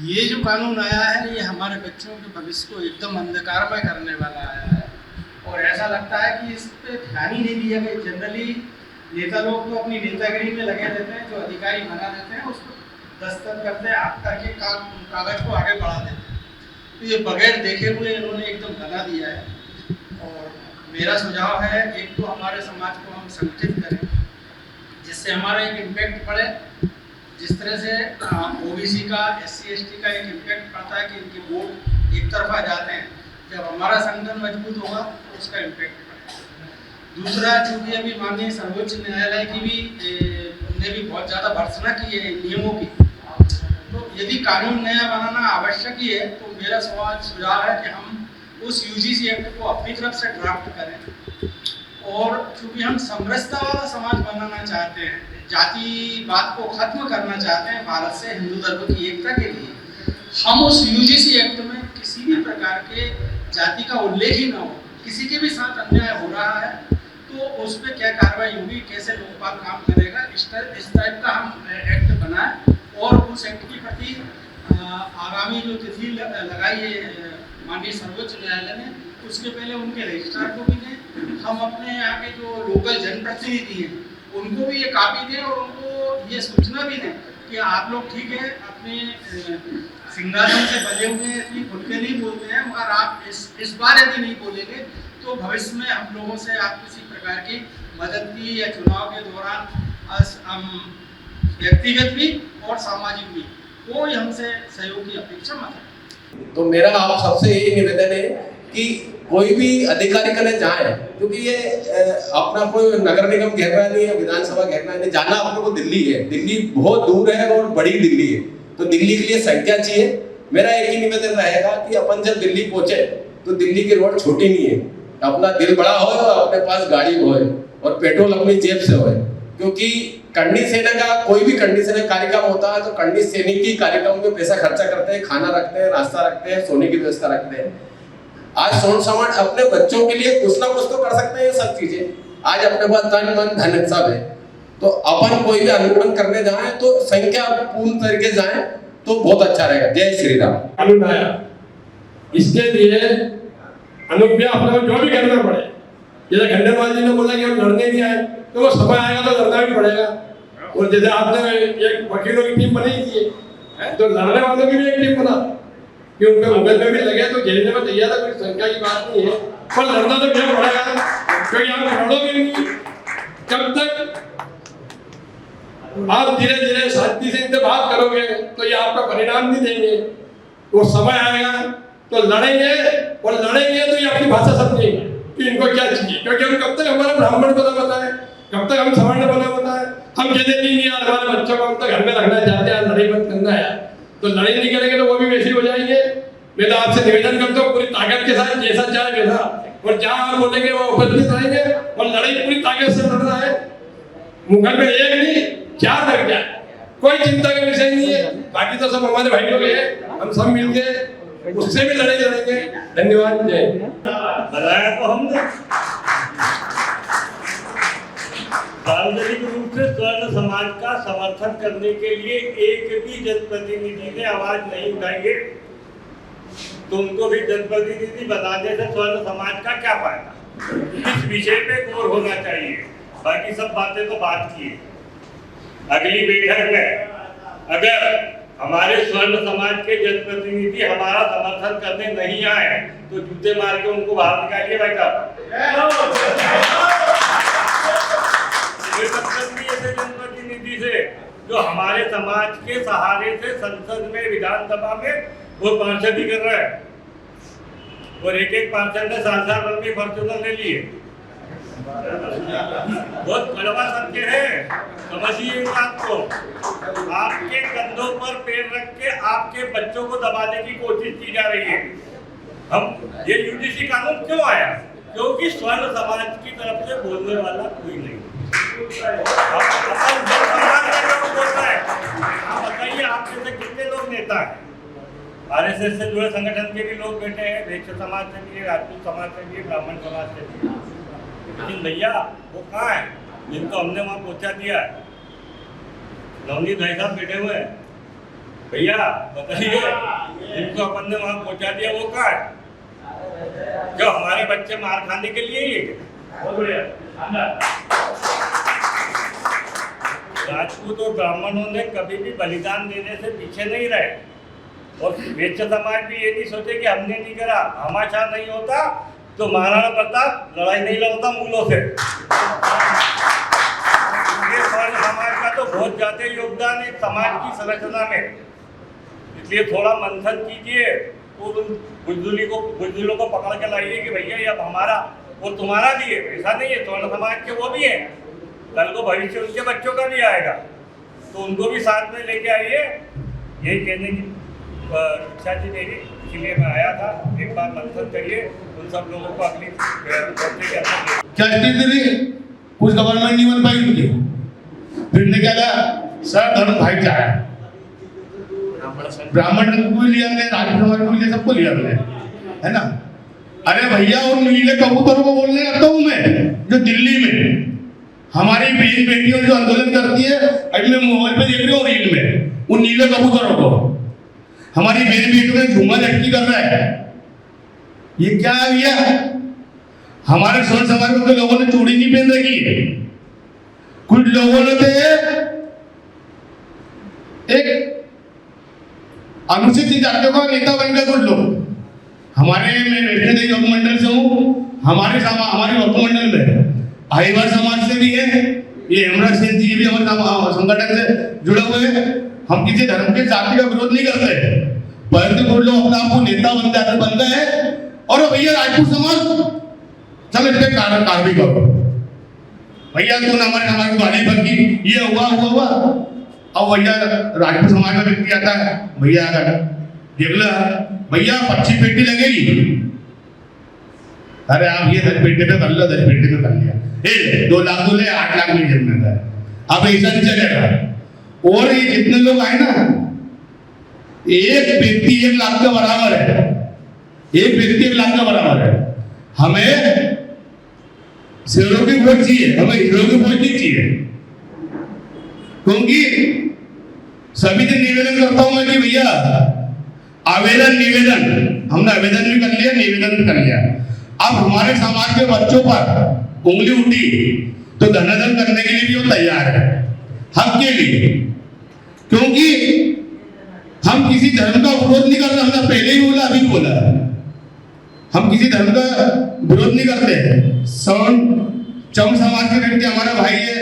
ये जो कानून आया है, ये हमारे बच्चों के भविष्य को एकदम अंधकारमय करने वाला आया है, और ऐसा लगता है कि इस पर ध्यान ही नहीं दिया गया। जनरली नेता लोग तो अपनी नेतागिरी में लगे रहते हैं, जो अधिकारी बना देते हैं उसको दस्तखत करते हैं, आप करके कागज को आगे बढ़ा देते हैं। तो ये बगैर देखे हुए इन्होंने एकदम बना दिया है। और मेरा सुझाव है, एक तो हमारे समाज को हम संगठित करें जिससे हमारा एक इम्पैक्ट पड़े। जिस तरह से ओबीसी का, SC ST का एक इम्पैक्ट पड़ता है कि इनके वोट एक तरफा जाते हैं, जब हमारा संगठन मजबूत होगा तो उसका इम्पैक्ट पड़ेगा। दूसरा, चूंकि अभी माननीय सर्वोच्च न्यायालय की भी उनने भी बहुत ज़्यादा भर्त्सना की है नियमों की, तो यदि कानून नया बनाना आवश्यक ही है तो मेरा सुझाव है कि हम उस UGC एक्ट को अपनी तरफ से ड्राफ्ट करें। और चूंकि हम समरसता वाला समाज बनाना चाहते हैं, जातिवाद को खत्म करना चाहते हैं भारत से हिंदू धर्म की एकता के लिए, हम उस UGC एक्ट में किसी भी प्रकार के जाति का उल्लेख ही ना हो। किसी के भी साथ अन्याय हो रहा है तो उस पर क्या कार्रवाई होगी, कैसे लोकपाल काम करेगा, इस टाइप का हम एक्ट बनाएं। और उस एक्ट की प्रति आगामी जो तिथि लगाई है माननीय सर्वोच्च न्यायालय ने, उसके पहले उनके रजिस्ट्रार को भी दें। हम अपने यहाँ के जो लोकल जनप्रतिनिधि हैं उनको भी ये कॉपी दें और उनको ये सूचना भी दें कि आप लोग ठीक है अपने सिंहासन से बने हुए इतनी खुल के नहीं बोलते हैं, मगर आप इस बार यदि नहीं बोलेंगे तो भविष्य में हम लोगों से आप किसी प्रकार की मदद की या चुनाव के दौरान व्यक्तिगत भी और सामाजिक भी कोई हमसे सहयोग की अपेक्षा मत है। तो मेरा आप सबसे यही निवेदन है कि कोई भी अधिकारी करने जाए, क्योंकि ये अपना कोई नगर निगम घेरना नहीं है, विधानसभा घेरना नहीं, जाना अपने को दिल्ली है। दिल्ली बहुत दूर है और बड़ी दिल्ली है, तो दिल्ली के लिए संख्या चाहिए। मेरा एक ही निवेदन रहेगा कि अपन जब दिल्ली पहुंचे तो दिल्ली की रोड छोटी नहीं है, अपना दिल बड़ा हो और अपने पास गाड़ी हो और पेट्रोल अपनी जेब से हो। क्योंकि करनी सेना का कोई भी करनी सेना कार्यक्रम होता है तो करनी सैनिक की कार्यक्रम में पैसा खर्चा करते हैं, खाना रखते हैं, नाश्ता रखते हैं, सोने की व्यवस्था रखते हैं। आज सोन समाज अपने बच्चों के लिए कुछ ना कुछ तो कर सकते हैं। ये सब चीजें आज अपने पास तन मन धन सब है, तो अपन कोई भी अनुमोदन करने जाए तो संख्या पूर्ण तरीके जाए तो बहुत अच्छा रहेगा। जय श्री राम। कानून आया, इसके लिए अनुज्ञा अपने को जो भी करना पड़े, जैसे खंडेलवाल जी ने बोला कि हम लड़ने नहीं आए, तो वो समय आएगा तो लड़ना भी पड़ेगा। और जैसे आपने एक वकीलों की टीम बनाई थी, तो लड़ने वालों की भी एक टीम बना कि उनके मुगल में भी लगे तो झेलने में तैयार है। कोई संख्या की बात नहीं है, पर लड़ना तो क्या पड़ेगा, क्योंकि आप लड़ोगे नहीं जब तक आप धीरे धीरे शांति से इनसे बात करोगे तो ये आपका परिणाम नहीं देंगे। वो समय आएगा तो लड़ेंगे, और लड़ेंगे तो ये अपनी भाषा समझेंगे कि इनको क्या चाहिए। क्योंकि हम कब तक हमारा ब्राह्मण बना है, कब तक हम सवर्ण बना है, हम कहते नहीं यार हमारे बच्चों को हम तो घर में रखना चाहते हैं, लड़ाई मत करना है, तो लड़ाई नहीं करेंगे तो वो भी वैसे ही हो जाएंगे। मैं तो आपसे निवेदन करता हूँ पूरी ताकत के साथ, जैसा चाहे वैसा, और जहाँ आप बोलेंगे वो उपस्थित रहेंगे और लड़ाई पूरी ताकत से लड़ना है। मुगल में एक नहीं 4 लग जाए, कोई चिंता का विषय नहीं है। बाकी तो सब हमारे भाई लोग हैं, हम सब मिलके उससे भी लड़ाई लड़ेंगे। धन्यवाद। जय। बताया तो हमने सार्वजनिक रूप से स्वर्ण समाज का समर्थन करने के लिए एक भी जनप्रतिनिधि ने आवाज नहीं उठाएंगे, तो उनको भी जनप्रतिनिधि बनाने से स्वर्ण समाज का क्या फायदा। इस विषय पे गौर होना चाहिए। बाकी सब बातें तो बात की है। अगली बैठक में अगर हमारे स्वर्ण समाज के जनप्रतिनिधि हमारा समर्थन करने नहीं आए तो जूते मार के उनको बाहर निकालिए भाई साहब। ऐसे जनप्रतिनिधि से जो हमारे समाज के सहारे से संसद में, विधानसभा में वो पार्षद ही कर रहा है, और एक पार्षद ने 7 रन में फॉर्चूनर ले लिए। बहुत कड़वा सत्य है, समझिए इस बात को। आपके कंधों पर पैर रख के आपके बच्चों को दबाने की कोशिश की जा रही है। हम ये यूजीसी कानून क्यों आया? क्योंकि स्वर्ण समाज की तरफ से बोलने वाला कोई नहीं। अपन जन सम्मान के लोग बोल रहे हैं, आप बताइए आप जैसे कितने लोग नेता हैं, आरएसएस से जुड़े संगठन के भी लोग बैठे हैं, वैश्य समाज से भी, राजपूत समाज से भी, ब्राह्मण समाज से भी, लेकिन भैया वो कहाँ है जिनको हमने वहाँ पहुँचा दिया है? नवनीत भाई साहब बैठे हुए हैं, भैया बताइए जिनको अपन ने वहाँ पहुँचा दिया वो कहाँ है? जो हमारे बच्चे मार खाने के लिए ही राजपूत और ब्राह्मणों ने कभी भी बलिदान देने से पीछे नहीं रहे, और वैश्य समाज भी ये नहीं सोचे कि हमने नहीं करा, हमाशा नहीं होता तो महाराणा प्रताप लड़ाई नहीं लड़ता मूलों से। समाज का तो बहुत ज्यादा योगदान है समाज की संरचना में, इसलिए थोड़ा मंथन कीजिए और उन बुजुर्गों को पकड़ के लाइए कि भैया ये अब हमारा और तुम्हारा भी है। ऐसा नहीं है, स्वर्ण समाज के वो भी है, कल को भविष्य उनके बच्चों का भी आएगा, तो उनको भी साथ में लेके आइए। यही कहने की इच्छा थी मेरी, इसलिए मैं आया था। एक बार मंथन करिए, उन सब लोगों को अगली क्या स्थिति थी, कुछ गवर्नमेंट नहीं बन पाई उनकी, फिर ने क्या कहा सर धर्म भाईचारा है, ब्राह्मण को भी लिया हमने, राजपूत समाज को भी लिया, सबको लिया हमने, है ना। अरे भैया उन नीले कबूतरों को बोलने लगता हूँ मैं, जो दिल्ली में हमारी बहन बेटियों जो आंदोलन करती है, अभी मैं मोबाइल पे देख रही हूँ रील में, उन नीले कबूतरों को हमारी बहन बेटियों ने झूमा लटकी कर रहा है। ये क्या है भैया? हमारे स्वर्ण समाज के लोगों ने चूड़ी नहीं पहन रखी है, कुछ लोगों ने तो एक अनुसूचित जातियों का नेता बन गए कुछ लोग। हमारे मैं वैष्णो देवी उपमंडल से हूँ, हमारे उपमंडल में आहिवार समाज से भी है, ये हेमराज सिंह जी भी हमारे संगठन से जुड़े हुए हैं। हम किसी धर्म के जाति का विरोध नहीं करते, परंतु कुछ लोग अपने आप को नेता बन गए हैं। और भैया राजपूत समाज चलो इस पे कार्रवाई करो, भैया तूने हमारे समाज को गाली बकी, ये हुआ। अब भैया राजपूत समाज का व्यक्ति आता है, भैया देख लो भैया 25 पेटी लगेगी, अरे आप ये 10 पेटी पे कर लो, 10 पेटी पे कर लिया, 2 लाख बोले 8 लाख में जितना था। अब ऐसा नहीं चलेगा। और ये जितने लोग आए ना, एक व्यक्ति 1 लाख का बराबर है, एक व्यक्ति 1 लाख का बराबर है। हमें शेरों की वोट चाहिए, हमें हीरो की वोट नहीं चाहिए, क्योंकि सभी से निवेदन करता हूं मैं कि भैया निवेदन हमने आवेदन भी कर लिया, निवेदन भी कर लिया। अब हमारे समाज के बच्चों पर उंगली उठी तो धनाधन करने के लिए भी वो तैयार है, हक के लिए, क्योंकि हम किसी धर्म का विरोध नहीं कर रहे। हमने पहले ही बोला, अभी बोला, हम किसी धर्म का विरोध नहीं करते। चम समाज के व्यक्ति हमारा भाई है,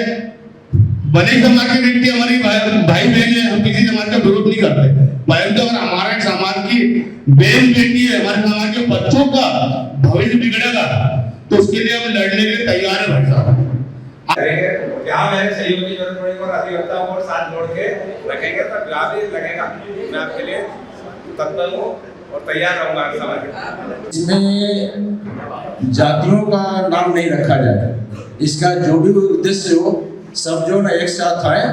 बने समाज के व्यक्ति हमारी भाई बहन है, हम किसी समाज का विरोध नहीं करते। परंतु अगर हमारे समाज की बहन बेटी है, हमारे समाज के बच्चों का भविष्य बिगड़ेगा तो उसके लिए हम लड़ने के लिए तैयार है भाई साहब। यहाँ मेरे सहयोग की जरूरत पड़ेगी और अधिवक्ताओं को साथ जोड़ के रखेंगे तो जवाब भी लगेगा। मैं आपके लिए तत्पर हूँ और तैयार रहूंगा समाज। इसमें जातियों का नाम नहीं रखा जाए, इसका जो भी उद्देश्य हो सब जो ना एक साथ आए,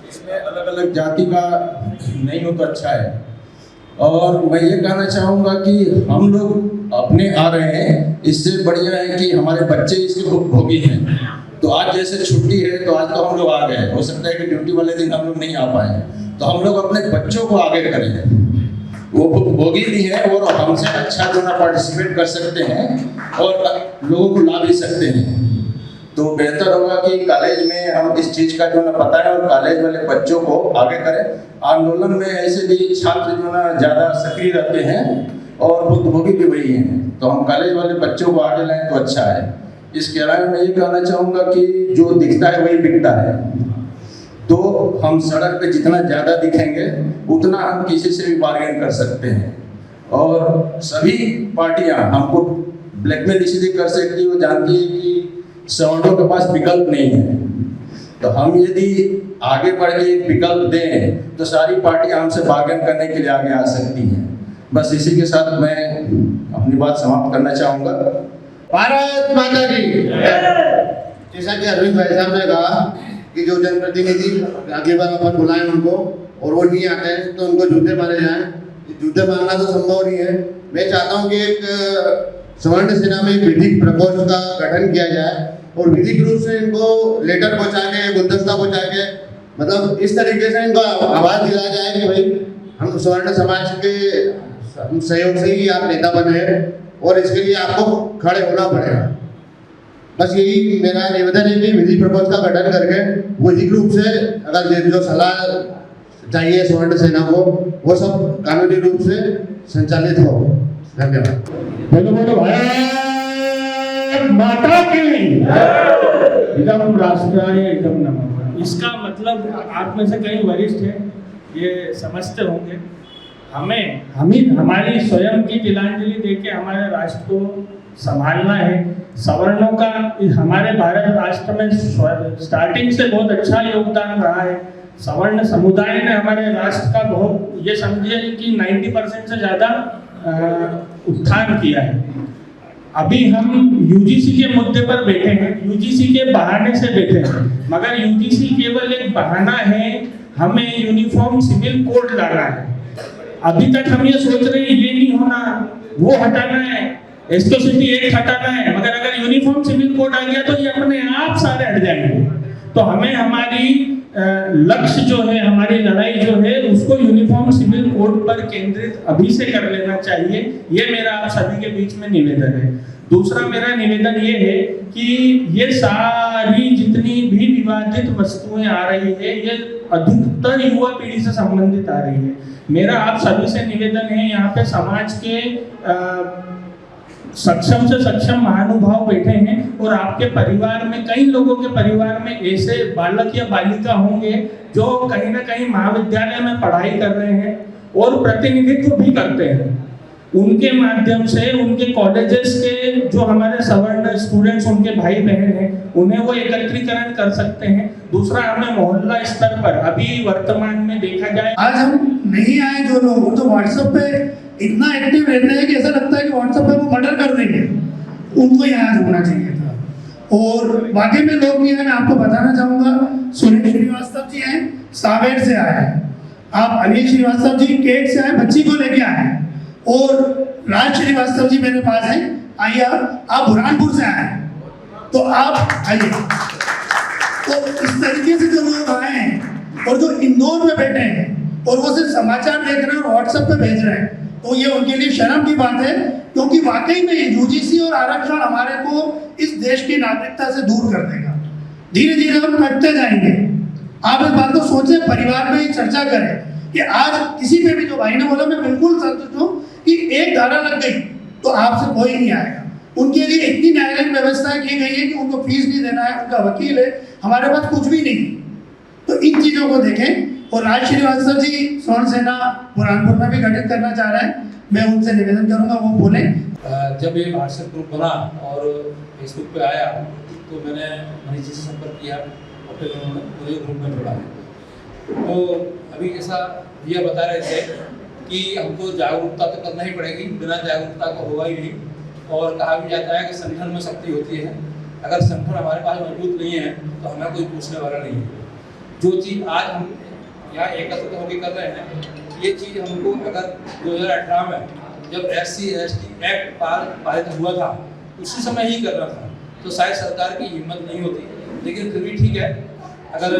इसमें अलग अलग जाति का नहीं हो तो अच्छा है। और मैं ये कहना चाहूँगा कि हम लोग अपने आ रहे हैं, इससे बढ़िया है कि हमारे बच्चे इसके भोगी हैं। तो आज जैसे छुट्टी है तो आज तो हम लोग आ गए, हो सकता है कि ड्यूटी वाले दिन हम लोग नहीं आ पाए, तो हम लोग अपने बच्चों को आगे करें, वो भोगी भी है और हमसे अच्छा जो ना पार्टिसिपेट कर सकते हैं और लोगों को ला भी सकते हैं। तो बेहतर होगा कि कॉलेज में हम इस चीज़ का जो ना पता है और कॉलेज वाले बच्चों को आगे करें। आंदोलन में ऐसे भी छात्र जो ना ज़्यादा सक्रिय रहते हैं और भुक्तभोगी भी वही हैं, तो हम कॉलेज वाले बच्चों को आगे लाएं तो अच्छा है। इसके अलावा मैं ये कहना चाहूँगा कि जो दिखता है वही बिकता है, तो हम सड़क पे जितना ज़्यादा दिखेंगे उतना हम किसी से भी बार्गेन कर सकते हैं। और सभी पार्टियाँ हमको ब्लैकमेल इसलिए कर सकती है, वो जानती है कि सवर्णों के पास विकल्प नहीं है, तो हम यदि आगे बढ़ के एक विकल्प दें तो सारी पार्टियां हमसे बार्गेन करने के लिए आगे आ सकती हैं। बस इसी के साथ मैं अपनी बात समाप्त करना चाहूँगा। भारत माता की। जैसा कि अरविंद भाई साहब ने कहा कि जो जनप्रतिनिधि अगली बार अपन बुलाएं उनको और वो नहीं आते हैं तो उनको जूते मारे जाएं। जूते मारना तो संभव नहीं है। मैं चाहता हूं कि एक स्वर्ण सेना में एक विधिक प्रकोष्ठ का गठन किया जाए और विधिक रूप से इनको लेटर पहुंचा के, गुलदस्ता पहुंचा के, मतलब इस तरीके से इनको आवाज दिलाया जाए कि भाई हम स्वर्ण समाज के सहयोग से ही आप नेता बने हैं और इसके लिए आपको खड़े होना पड़ेगा। बस यही मेरा निवेदन है कि विधि प्रकोष्ठ का गठन करके विधिक रूप से अगर जो सलाह चाहिए स्वर्ण सेना को वो सब कानूनी रूप से संचालित हो। धन्यवाद। बोलो भारत माता की। एकदम राष्ट्राय एकदम नमः। इसका मतलब आप में से कई वरिष्ठ हैं, ये समझते होंगे। हमारी स्वयं की तिलांजलि देके हमारे राष्ट्र को संभालना है। सवर्णों का हमारे भारत राष्ट्र में स्टार्टिंग से बहुत अच्छा योगदान रहा है। सवर्ण समुदाय ने हमारे राष्ट्र का बहुत, ये समझिए कि 90% से ज़्यादा उत्थान किया है। अभी हम यूजीसी के मुद्दे पर बैठे हैं, यूजीसी के बहाने से बैठे हैं, मगर यूजीसी केवल एक बहाना है। हमें यूनिफॉर्म सिविल कोड लाना है। अभी तक हम ये सोच रहे हैं ये नहीं होना, वो हटाना है, एट्रोसिटी एक्ट हटाना है, मगर अगर यूनिफॉर्म सिविल कोड आ गया तो ये अपने आप सारे हट जाएंगे। तो हमें हमारी लक्ष्य जो है, हमारी लड़ाई जो है, उसको यूनिफॉर्म सिविल कोड पर केंद्रित अभी से कर लेना चाहिए। ये मेरा आप सभी के बीच में निवेदन है। दूसरा मेरा निवेदन ये है कि ये सारी जितनी भी विवादित वस्तुएं आ रही है, ये अधिकतर युवा पीढ़ी से संबंधित आ रही है। मेरा आप सभी से निवेदन है, यहाँ पे समाज के सक्षम से सक्षम महानुभाव बैठे हैं और आपके परिवार में, कई लोगों के परिवार में ऐसे बालक या बालिका होंगे जो कहीं ना कहीं महाविद्यालय में पढ़ाई कर रहे हैं और प्रतिनिधित्व भी करते हैं। उनके माध्यम से उनके कॉलेजेस के जो हमारे सवर्ण स्टूडेंट्स, उनके भाई बहन हैं, उन्हें वो एकत्रीकरण कर सकते हैं। दूसरा, हमें मोहल्ला स्तर पर अभी वर्तमान में देखा जाए, आज हम नहीं आए जो लोग तो व्हाट्सएप पे इतना एक्टिव रहते हैं कि ऐसा लगता है कि व्हाट्सएप पे वो मर्डर कर देंगे, उनको यहाँ होना चाहिए था। और बाकी में लोग नहीं है, मैं आपको बताना चाहूँगा, सुनील श्रीवास्तव जी हैं, सावेर से आए हैं, आप अनिल श्रीवास्तव जी केट से आए, बच्ची को लेके आए हैं, और राज श्रीवास्तव जी मेरे पास हैं, आइए आप बुरहानपुर से आए हैं, तो आप आइए। तो इस तरीके से जो लोग आए हैं और जो इंदौर में बैठे हैं और वो सिर्फ समाचार देख रहे हैं और व्हाट्सएप पे भेज रहे हैं, तो ये उनके लिए शर्म की बात है, क्योंकि वाकई में यूजीसी और आरक्षण हमारे को इस देश की नागरिकता से दूर कर देगा। धीरे धीरे हम कटते जाएंगे। आप इस बात को सोचें, परिवार में ही चर्चा करें कि आज किसी पे भी, जो भाई ने बोला, मैं बिल्कुल संतुष्ट हूँ कि एक धारा लग गई तो आपसे कोई नहीं आएगा। उनके लिए इतनी न्यायालयीन व्यवस्था की गई है कि उनको फीस नहीं देना है, उनका वकील है, हमारे पास कुछ भी नहीं। तो इन चीज़ों को देखें। और राज श्रीवास्तव जी स्वर्ण सेना बुरहानपुर में भी गठित करना चाह रहे हैं, मैं उनसे निवेदन करूंगा वो बोलें। जब ये व्हाट्सएप ग्रुप बना और फेसबुक पे आया तो मैंने मनीष जी से संपर्क किया और फिर उन्होंने मुझे ग्रुप में जोड़ा। तो अभी जैसा भैया बता रहे थे कि हमको जागरूकता तो करना ही पड़ेगी, बिना जागरूकता को होगा ही नहीं। और कहा भी जाता है कि संगठन में शक्ति होती है, अगर संगठन हमारे पास मजबूत नहीं है तो हमें कोई पूछने वाला नहीं है। जो चीज़ आज हम यहाँ एकत्रित होकर कर रहे हैं, ये चीज़ हमको अगर 2018 में जब SC/ST एक्ट पारित हुआ था उसी समय ही करना था, तो शायद सरकार की हिम्मत नहीं होती। लेकिन फिर भी ठीक है, अगर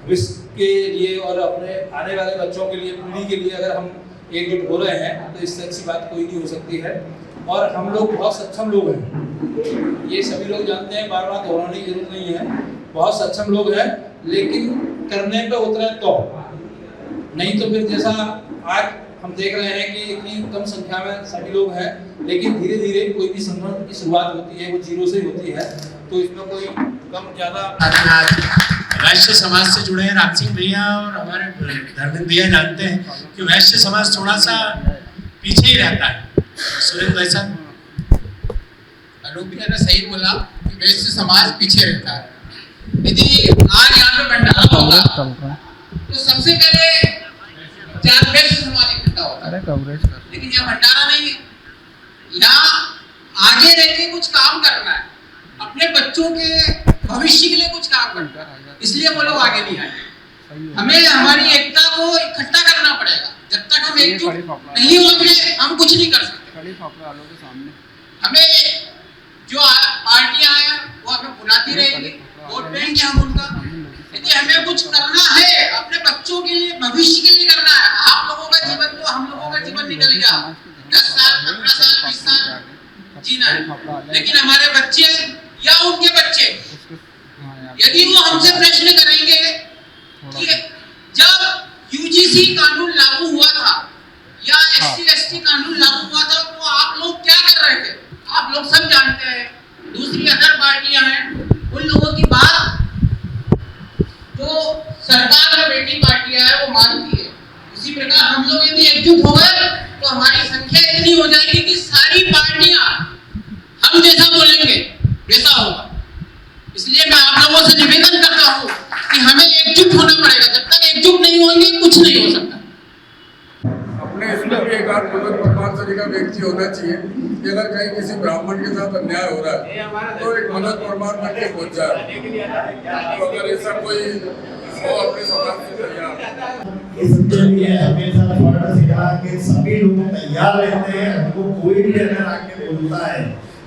भविष्य के लिए और अपने आने वाले बच्चों के लिए, पीढ़ी के लिए अगर हम एकजुट हो रहे हैं तो इससे अच्छी बात कोई नहीं हो सकती है। और हम लोग बहुत सक्षम लोग हैं, ये सभी लोग जानते हैं, बार बार दोहराने की जरूरत नहीं है। बहुत सक्षम लोग हैं, लेकिन करने पे उतरे तो, नहीं तो फिर जैसा आज हम देख रहे हैं कि इतनी कम संख्या में सभी लोग हैं, लेकिन धीरे धीरे कोई भी संगठन की शुरुआत होती है वो जीरो से होती है, तो इसमें कोई कम ज़्यादा। वैश्य समाज से जुड़े हैं राज सिंह भैया और हमारे धर्मेंद्र भैया जानते हैं कि वैश्य समाज थोड़ा सा पीछे ही रहता है। सुरेंद्र भाई साहब, अनूप भैया ने सही बोला कि वैश्य समाज पीछे रहता है। यदि आज यहाँ पे भंडारा होगा तो सबसे पहले 4 वैश्य समाज इकट्ठा होता है, लेकिन यहाँ भंडारा नहीं है। यहाँ आगे रह के कुछ काम करना है, अपने बच्चों के भविष्य के लिए कुछ काम करना है, इसलिए वो लोग आगे नहीं आए। हमें हमारी एकता को इकट्ठा करना पड़ेगा। जब तक हम एकजुट नहीं होंगे हम कुछ नहीं कर सकते। हमें जो पार्टियां हैं वो हमें बुलाती रहेगी, वोट देंगे हम उनका। यदि हमें कुछ करना है अपने बच्चों के लिए, भविष्य के लिए करना है, आप लोगों का जीवन तो हम लोगों का जीवन निकल गया, 10 साल 15 साल 20 साल जीना है, लेकिन हमारे बच्चे या उनके बच्चे यदि वो हमसे प्रश्न करेंगे कि जब यूजीसी कानून लागू हुआ था या SC/ST कानून लागू हुआ था तो आप लोग क्या कर रहे थे, आप लोग सब जानते हैं। दूसरी अदर पार्टियां हैं, उन लोगों की बात जो सरकार में बैठी पार्टियां है वो मानती है। इसी प्रकार हम लोग यदि एकजुट हो गए तो हमारी संख्या इतनी हो जाएगी कि सारी पार्टियां हम जैसा बोलेंगे वैसा होगा। इसलिए मैं आप लोगों से निवेदन करता हूँ कि हमें एकजुट होना पड़ेगा। जब तक एकजुट नहीं होंगे कुछ नहीं हो सकता। अपने इसमें भी एक आध मनोज परमार सरी का व्यक्ति होना चाहिए कि अगर कहीं किसी ब्राह्मण के साथ अन्याय हो रहा है तो एक मनोज परमार बन के पहुंच जाए। तो अगर ऐसा कोई हो अपने समाज से तैयार, इसके लिए हमेशा थोड़ा सिखा के सभी लोग तैयार रहते हैं। हमको कोई भी अगर आके बोलता है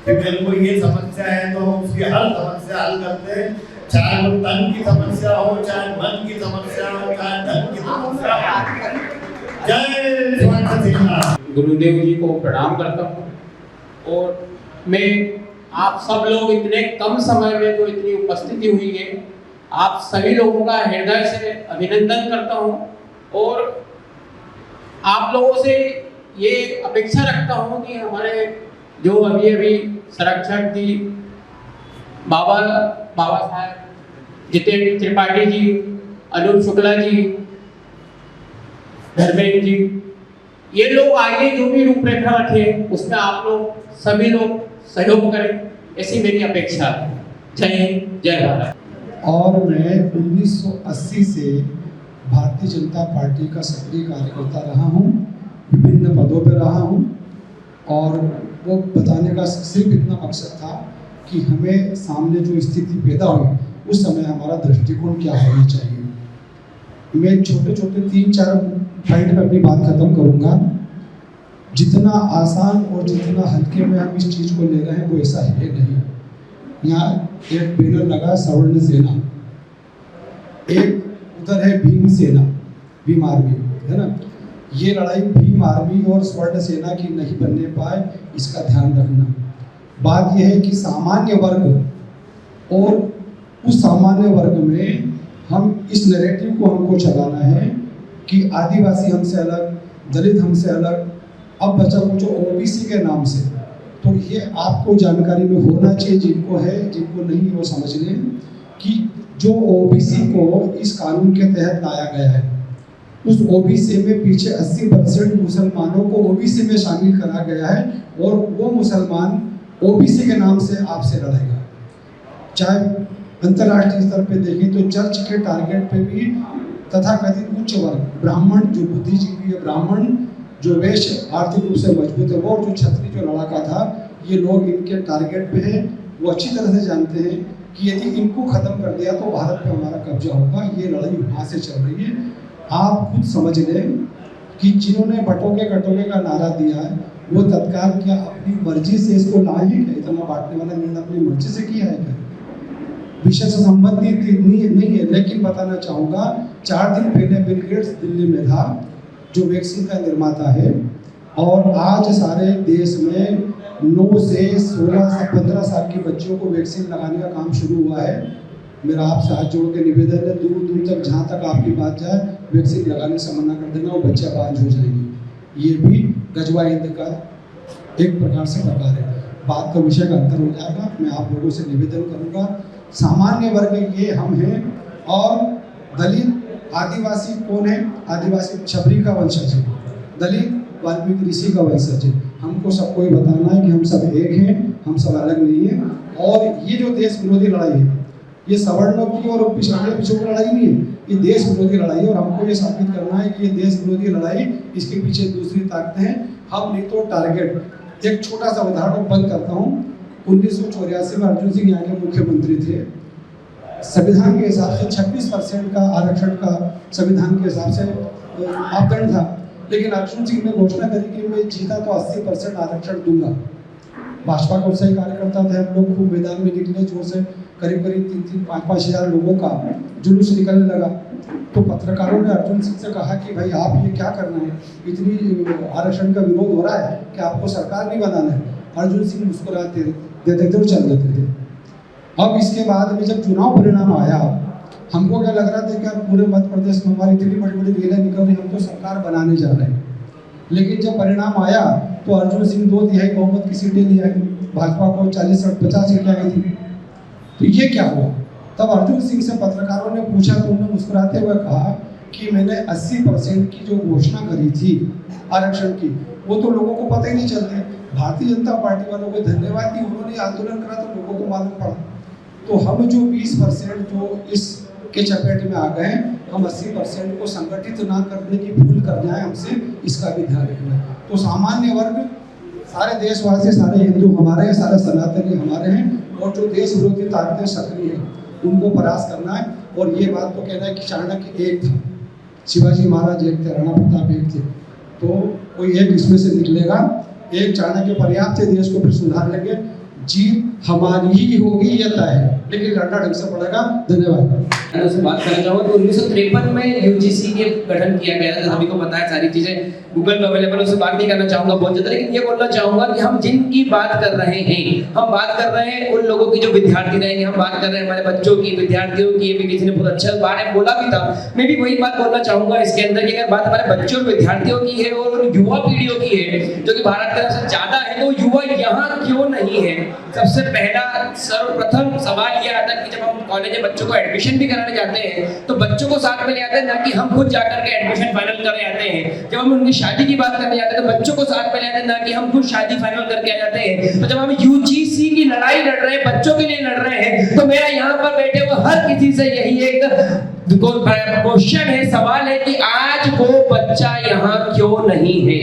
कि मेरे को ये समस्या है तो हम उसकी हर समस्या हल करते हैं, चाहे वो तन की समस्या हो, चाहे मन की समस्या हो, चाहे धन की समस्या हो। जय स्वामी सेना। गुरुदेव जी को प्रणाम करता हूँ और मैं आप सब लोग इतने कम समय में जो इतनी उपस्थिति हुई है, आप सभी लोगों का हृदय से अभिनंदन करता हूँ और आप लोगों से ये अपेक्षा रखता हूँ कि हमारे जो अभी संरक्षक जी बाबा साहब जितेंद्र त्रिपाठी जी, अनूप शुक्ला जी, धर्मेंद्र जी, ये लोग आगे जो भी रूपरेखा रखे उसमें आप लोग सभी लोग सहयोग करें, ऐसी मेरी अपेक्षा है। जय हिंद, जय भारत। और मैं 1980 से भारतीय जनता पार्टी का सक्रिय कार्यकर्ता रहा हूँ, विभिन्न पदों पर रहा हूँ और वो बताने का सिर्फ इतना मकसद था कि हमें सामने जो स्थिति पैदा हुई उस समय हमारा दृष्टिकोण क्या होना चाहिए। मैं छोटे 3-4 पॉइंट में अपनी बात खत्म करूँगा। जितना आसान और जितना हल्के में हम इस चीज़ को ले रहे हैं वो ऐसा है नहीं। यहाँ एक बैनर लगा सवर्ण सेना, एक उधर है भीम सेना, भीम आर्मी, है ना। ये लड़ाई भीम आर्मी और स्वर्ण सेना की नहीं बनने पाए, इसका ध्यान रखना। बात यह है कि सामान्य वर्ग और उस सामान्य वर्ग में हम इस नैरेटिव को हमको चलाना है कि आदिवासी हमसे अलग, दलित हमसे अलग, अब बचा कुछ ओबीसी के नाम से। तो ये आपको जानकारी में होना चाहिए, जिनको है जिनको नहीं वो समझ लें कि जो ओबीसी को इस कानून के तहत लाया गया है उस ओबीसी में पीछे 80% मुसलमानों को ओबीसी में शामिल करा गया है और वो मुसलमान ओबीसी के नाम से आपसे लड़ेगा। चाहे अंतर्राष्ट्रीय स्तर पे देखें तो चर्च के टारगेट पे भी तथाकथित उच्च वर्ग, ब्राह्मण जो बुद्धिजीवी है, ब्राह्मण जो वैश्य आर्थिक रूप से मजबूत है, वो जो छत्री जो लड़ाका था, ये लोग इनके टारगेट पे हैं। वो अच्छी तरह से जानते हैं कि यदि इनको खत्म कर दिया तो भारत पे हमारा कब्जा होगा। ये लड़ाई वहाँ से चल रही है। आप खुद समझ लें कि जिन्होंने बटोके कटोके का नारा दिया है वो तत्काल क्या अपनी मर्जी से इसको लाए हैं क्या? इतना बांटने वाला निर्णय अपनी मर्जी से किया है क्या? विषय से संबंधित नहीं है। लेकिन बताना चाहूँगा, 4 दिन पहले बिल गेट्स दिल्ली में था जो वैक्सीन का निर्माता है, और आज सारे देश में 9 से 16 से 15 साल के बच्चों को वैक्सीन लगाने का काम शुरू हुआ है। मेरा आपसे हाथ जोड़ के निवेदन है, दूर दूर तक जहाँ तक आपकी बात जाए वैक्सीन लगाने से मना कर देना, वो बच्चे बांझ हो जाएंगे। ये भी गजवा हिंद का एक प्रकार से प्रकार है। बात का विषय का अंतर हो जाएगा। मैं आप लोगों से निवेदन करूँगा, सामान्य वर्ग ये हम हैं और दलित आदिवासी कौन है? आदिवासी छबरी का वंशज है, दलित वाल्मीकि ऋषि का वंशज है। हमको सबको ये बताना है कि हम सब एक हैं, हम सब अलग नहीं हैं। और ये जो देश विरोधी लड़ाई है, ये सवर्णों की और पिछड़े पिछड़ों की लड़ाई नहीं है, ये देश विरोधी लड़ाई है। और हमको ये साबित करना है कि ये देश विरोधी लड़ाई, इसके पीछे दूसरी ताकतें हैं। हम नहीं तो टारगेट एक छोटा सा उदाहरण बंद करता हूँ। 1984 में अर्जुन सिंह यहाँ के मुख्यमंत्री थे। संविधान के हिसाब से 26% का आरक्षण का संविधान के हिसाब से मापदंड था, लेकिन अर्जुन सिंह ने घोषणा करी कि मैं जीता तो 80% आरक्षण दूंगा। भाजपा के उत्साही कार्यकर्ता थे, हम लोग खूब मैदान में निकले जोर से, करीब 3-5 हज़ार लोगों का जुलूस निकलने लगा। तो पत्रकारों ने अर्जुन सिंह से कहा कि भाई आप ये क्या करना है, इतनी आरक्षण का विरोध हो रहा है कि आपको सरकार नहीं बनाना है। अर्जुन सिंह मुस्कुराते देते थे और चल देते थे। अब इसके बाद में जब चुनाव परिणाम आया, हमको क्या लग रहा था कि अब पूरे मध्य प्रदेश में हमारी इतनी बड़ी बड़ी रेलें निकल रही, हम तो सरकार बनाने जा रहे हैं। लेकिन जब परिणाम आया तो अर्जुन सिंह 2/3 बहुमत की सीटें ले आए, भाजपा को 40-50 सीटें आई थी। तो ये क्या हुआ? तब अर्जुन सिंह से पत्रकारों ने पूछा तो उन्होंने मुस्कुराते हुए कहा कि मैंने 80% की जो घोषणा करी थी आरक्षण की, वो तो लोगों को पता ही नहीं चलती। भारतीय जनता पार्टी वालों को धन्यवाद कि उन्होंने आंदोलन करा तो लोगों को मालूम पड़ा। तो हम जो 20% जो इस के चपेट में आ गए, हम 80% को संगठित ना करने की भूल कर जाए, हमसे इसका भी ध्यान रखना है। तो सामान्य वर्ग, सारे देशवासी, सारे हिंदू हमारे हैं, सारे सनातनी हमारे हैं, और जो देश विरोधी ताकतें सक्रिय हैं उनको परास्त करना है। और ये बात तो कहना है कि चाणक्य एक था, शिवाजी महाराज एक थे, राणा प्रताप एक थे, तो कोई एक इसमें से निकलेगा। एक चाणक्य पर्याप्त है, देश को फिर सुधार लेंगे। जीत हमारी ही होगी ये तय है, लेकिन लड़ना ढंग से पड़ेगा। धन्यवाद। से बात करना चाहूँगा तो 1953 में यूजीसी के गठन किया गया था, सभी को पता है, सारी चीजें गूगल पे अवेलेबल, उससे बात नहीं करना चाहूँगा बहुत ज़्यादा, लेकिन ये बोलना चाहूँगा कि हम जिनकी बात कर रहे हैं, हम बात कर रहे हैं उन लोगों की जो विद्यार्थी रहेंगे, हम बात कर रहे हैं हमारे बच्चों की, विद्यार्थियों की। ये भी किसी ने बहुत अच्छा बारे बोला भी था, मैं भी वही बात बोलना चाहूँगा इसके अंदर कि अगर बात हमारे बच्चों और विद्यार्थियों की है और युवा पीढ़ियों की है जो कि भारत के सबसे ज़्यादा है, तो युवा यहाँ क्यों नहीं है? सबसे पहला सर्वप्रथम सवाल ये आता है कि जब हम कॉलेज में बच्चों को एडमिशन भी कराने जाते हैं तो बच्चों को साथ में ले आते हैं, ना कि हम खुद जाकर के एडमिशन फाइनल करने आते हैं। जब हम उनकी शादी की बात करने जाते हैं तो बच्चों को साथ में ले आते हैं, ना कि हम खुद शादी फाइनल करके आ जाते हैं। तो जब हम यूजीसी की लड़ाई लड़ रहे हैं, बच्चों के लिए लड़ रहे हैं, तो मेरा यहाँ पर बैठे हुए हर किसी से यही एक क्वेश्चन है, सवाल है कि आज वो बच्चा यहाँ क्यों नहीं है?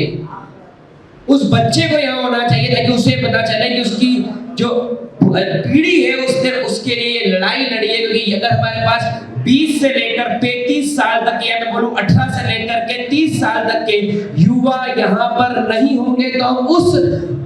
उस बच्चे को यहाँ होना चाहिए ताकि उसे पता चले कि उसकी जो पीढ़ी है उसके लिए लड़ाई लड़ी है। क्योंकि अगर हमारे पास 20 से लेकर 35 साल तक, या मैं बोलूं 18 से लेकर के 30 साल तक के युवा यहाँ पर नहीं होंगे तो हम उस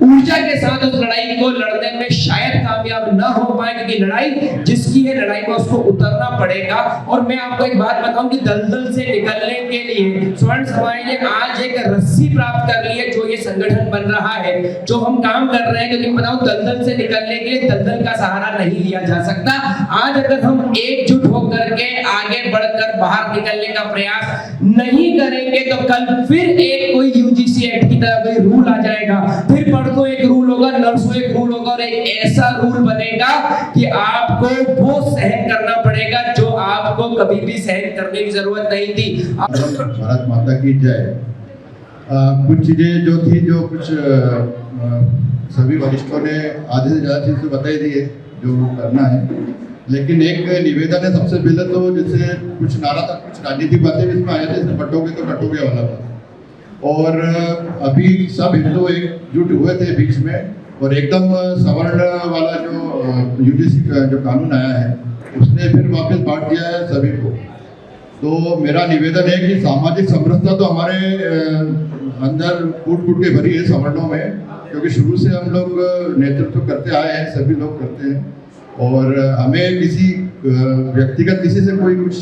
ऊर्जा के साथ उस लड़ाई को लड़ने में शायद कामयाब ना हो पाए, क्योंकि लड़ाई जिसकी है, लड़ाई में उसको उतरना पड़ेगा। और मैं आपको एक बात बताऊं कि दलदल से निकलने के लिए स्वर्ण समाज ने आज एक रस्सी प्राप्त कर ली है, जो ये संगठन बन रहा है, जो हम काम कर रहे हैं। क्योंकि बताऊं दलदल से निकलने के लिए दलदल का सहारा नहीं लिया जा सकता। आज अगर हम एकजुट होकर के आगे बढ़कर बाहर निकलने का प्रयास नहीं करेंगे तो कल फिर एक कोई यूजीसी एक्ट की तरह कोई रूल आ जाएगा, फिर पढ़ो एक रूल होगा, नर्सों एक रूल होगा, और एक ऐसा रूल बनेगा कि आपको वो सहन करना पड़ेगा जो आपको कभी भी सहन करने की जरूरत नहीं थी। भारत माता की जय। कुछ चीजें जो थी, जो कुछ सभी वरिष्ठों ने आधे से ज्यादा चीज तो बता ही दी है जो करना है, लेकिन एक निवेदन है सबसे पहले तो, जैसे कुछ नारा था, कुछ राजनीतिक बातें भी इसमें आया थे, जैसे बटोगे तो कटोगे वाला था। और अभी सब हिंदू एकजुट हुए थे बीच में, और एकदम सवर्ण वाला जो यूजीसी जो कानून आया है उसने फिर वापस बांट दिया है सभी को। तो मेरा निवेदन है कि सामाजिक समरसता तो हमारे अंदर कूट कूट के भरी है सवर्णों में, क्योंकि शुरू से हम लोग नेतृत्व करते आए हैं, सभी लोग करते हैं, और हमें किसी व्यक्तिगत किसी से कोई कुछ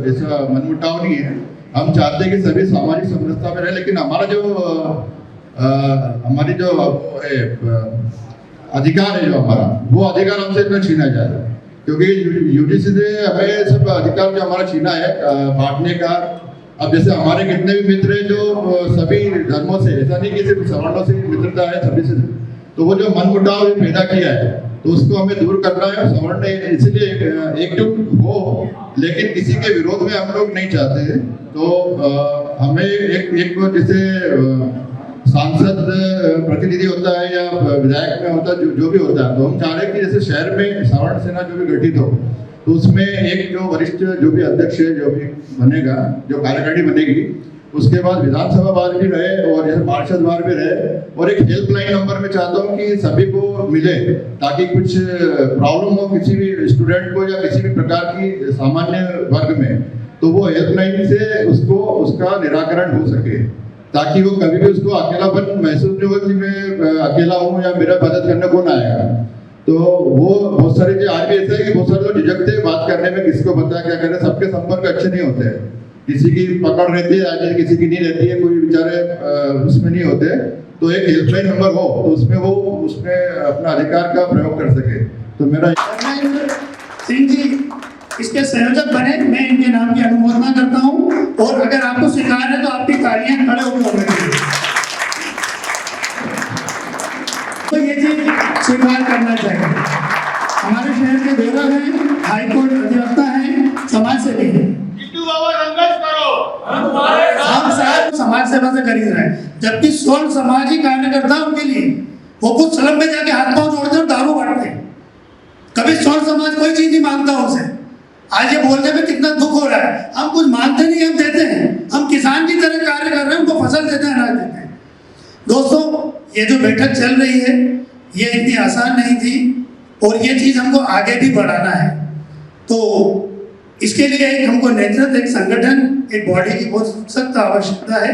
ऐसा मनमुटाव नहीं है। हम चाहते हैं कि सभी सामाजिक समरसता में रहे, लेकिन हमारा जो हमारी जो अधिकार है, जो हमारा वो अधिकार हमसे इतना छीना जाए, क्योंकि यूजीसी ने हमें सब अधिकार जो हमारा छीना है बांटने का। अब जैसे हमारे कितने भी मित्र हैं जो सभी धर्मों से, ऐसा नहीं कि सिर्फ सवर्णों से मित्रता है सभी से, तो वो जो मनमुटाव पैदा किया है तो उसको हमें दूर करना है। सवर्ण इसलिए एकजुट हो, लेकिन किसी के विरोध में हम लोग नहीं चाहते हैं। तो हमें एक जैसे सांसद प्रतिनिधि होता है या विधायक में होता है, जो भी होता है, तो हम चाह रहे हैं कि जैसे शहर में सवर्ण सेना जो भी गठित हो, तो उसमें एक जो वरिष्ठ जो भी अध्यक्ष है, जो भी बनेगा, जो कार्यकारिणी बनेगी, उसके बाद विधानसभा बार भी रहे और जैसे पार्षद बार भी रहे, और एक हेल्पलाइन नंबर में चाहता हूँ कि सभी को मिले, ताकि कुछ प्रॉब्लम हो किसी भी स्टूडेंट को या किसी भी प्रकार की सामान्य वर्ग में, तो वो हेल्पलाइन से उसको उसका निराकरण हो सके, ताकि वो कभी भी उसको अकेलापन महसूस नहीं हो कि मैं अकेला हूँ या मेरा मदद करने कौन आएगा। तो वो बहुत सारे जो आज भी ऐसा है कि बहुत सारे लोग झिझकते हैं बात करने में, किसको पता क्या करें, सबके संपर्क अच्छे नहीं होते हैं, किसी की पकड़ रहती है आज, किसी की नहीं रहती है, कोई बेचारे उसमें नहीं होते। तो एक हेल्पलाइन नंबर हो तो उसमें अपना अधिकार का प्रयोग कर सके। तो मेरा सिंह जी इसके संयोजक बने, मैं इनके नाम की अनुमोदना करता हूं, और अगर आपको स्वीकार है तो आपकी तालियां खड़े होकर होंगे, तो ये चीज स्वीकार करना चाहिए। हमारे शहर के गौरव हैं, हाईकोर्ट अधिवक्ता हैं, समाज सेवी हैं, हम साथ समाज सेवा से खरीद रहे हैं, जबकि 16 समाजी कार्यकर्ता उनके लिए वो खुद स्लम में जाके हाथ पांव जोड़ते और दारू बांटते हैं। कभी 16 समाज कोई चीज नहीं मांगता उनसे। आज ये बोलने में कितना दुख हो रहा है, हम कुछ मानते नहीं, हम देते हैं, हम किसान की तरह कार्य कर रहे हैं, उनको फसल देते हैं, अनाज देते हैं। दोस्तों, ये जो बैठक चल रही है ये इतनी आसान नहीं थी, और ये चीज हमको आगे भी बढ़ाना है। तो इसके लिए हमको नेतृत्व, एक संगठन, एक बॉडी की बहुत सख्त आवश्यकता है।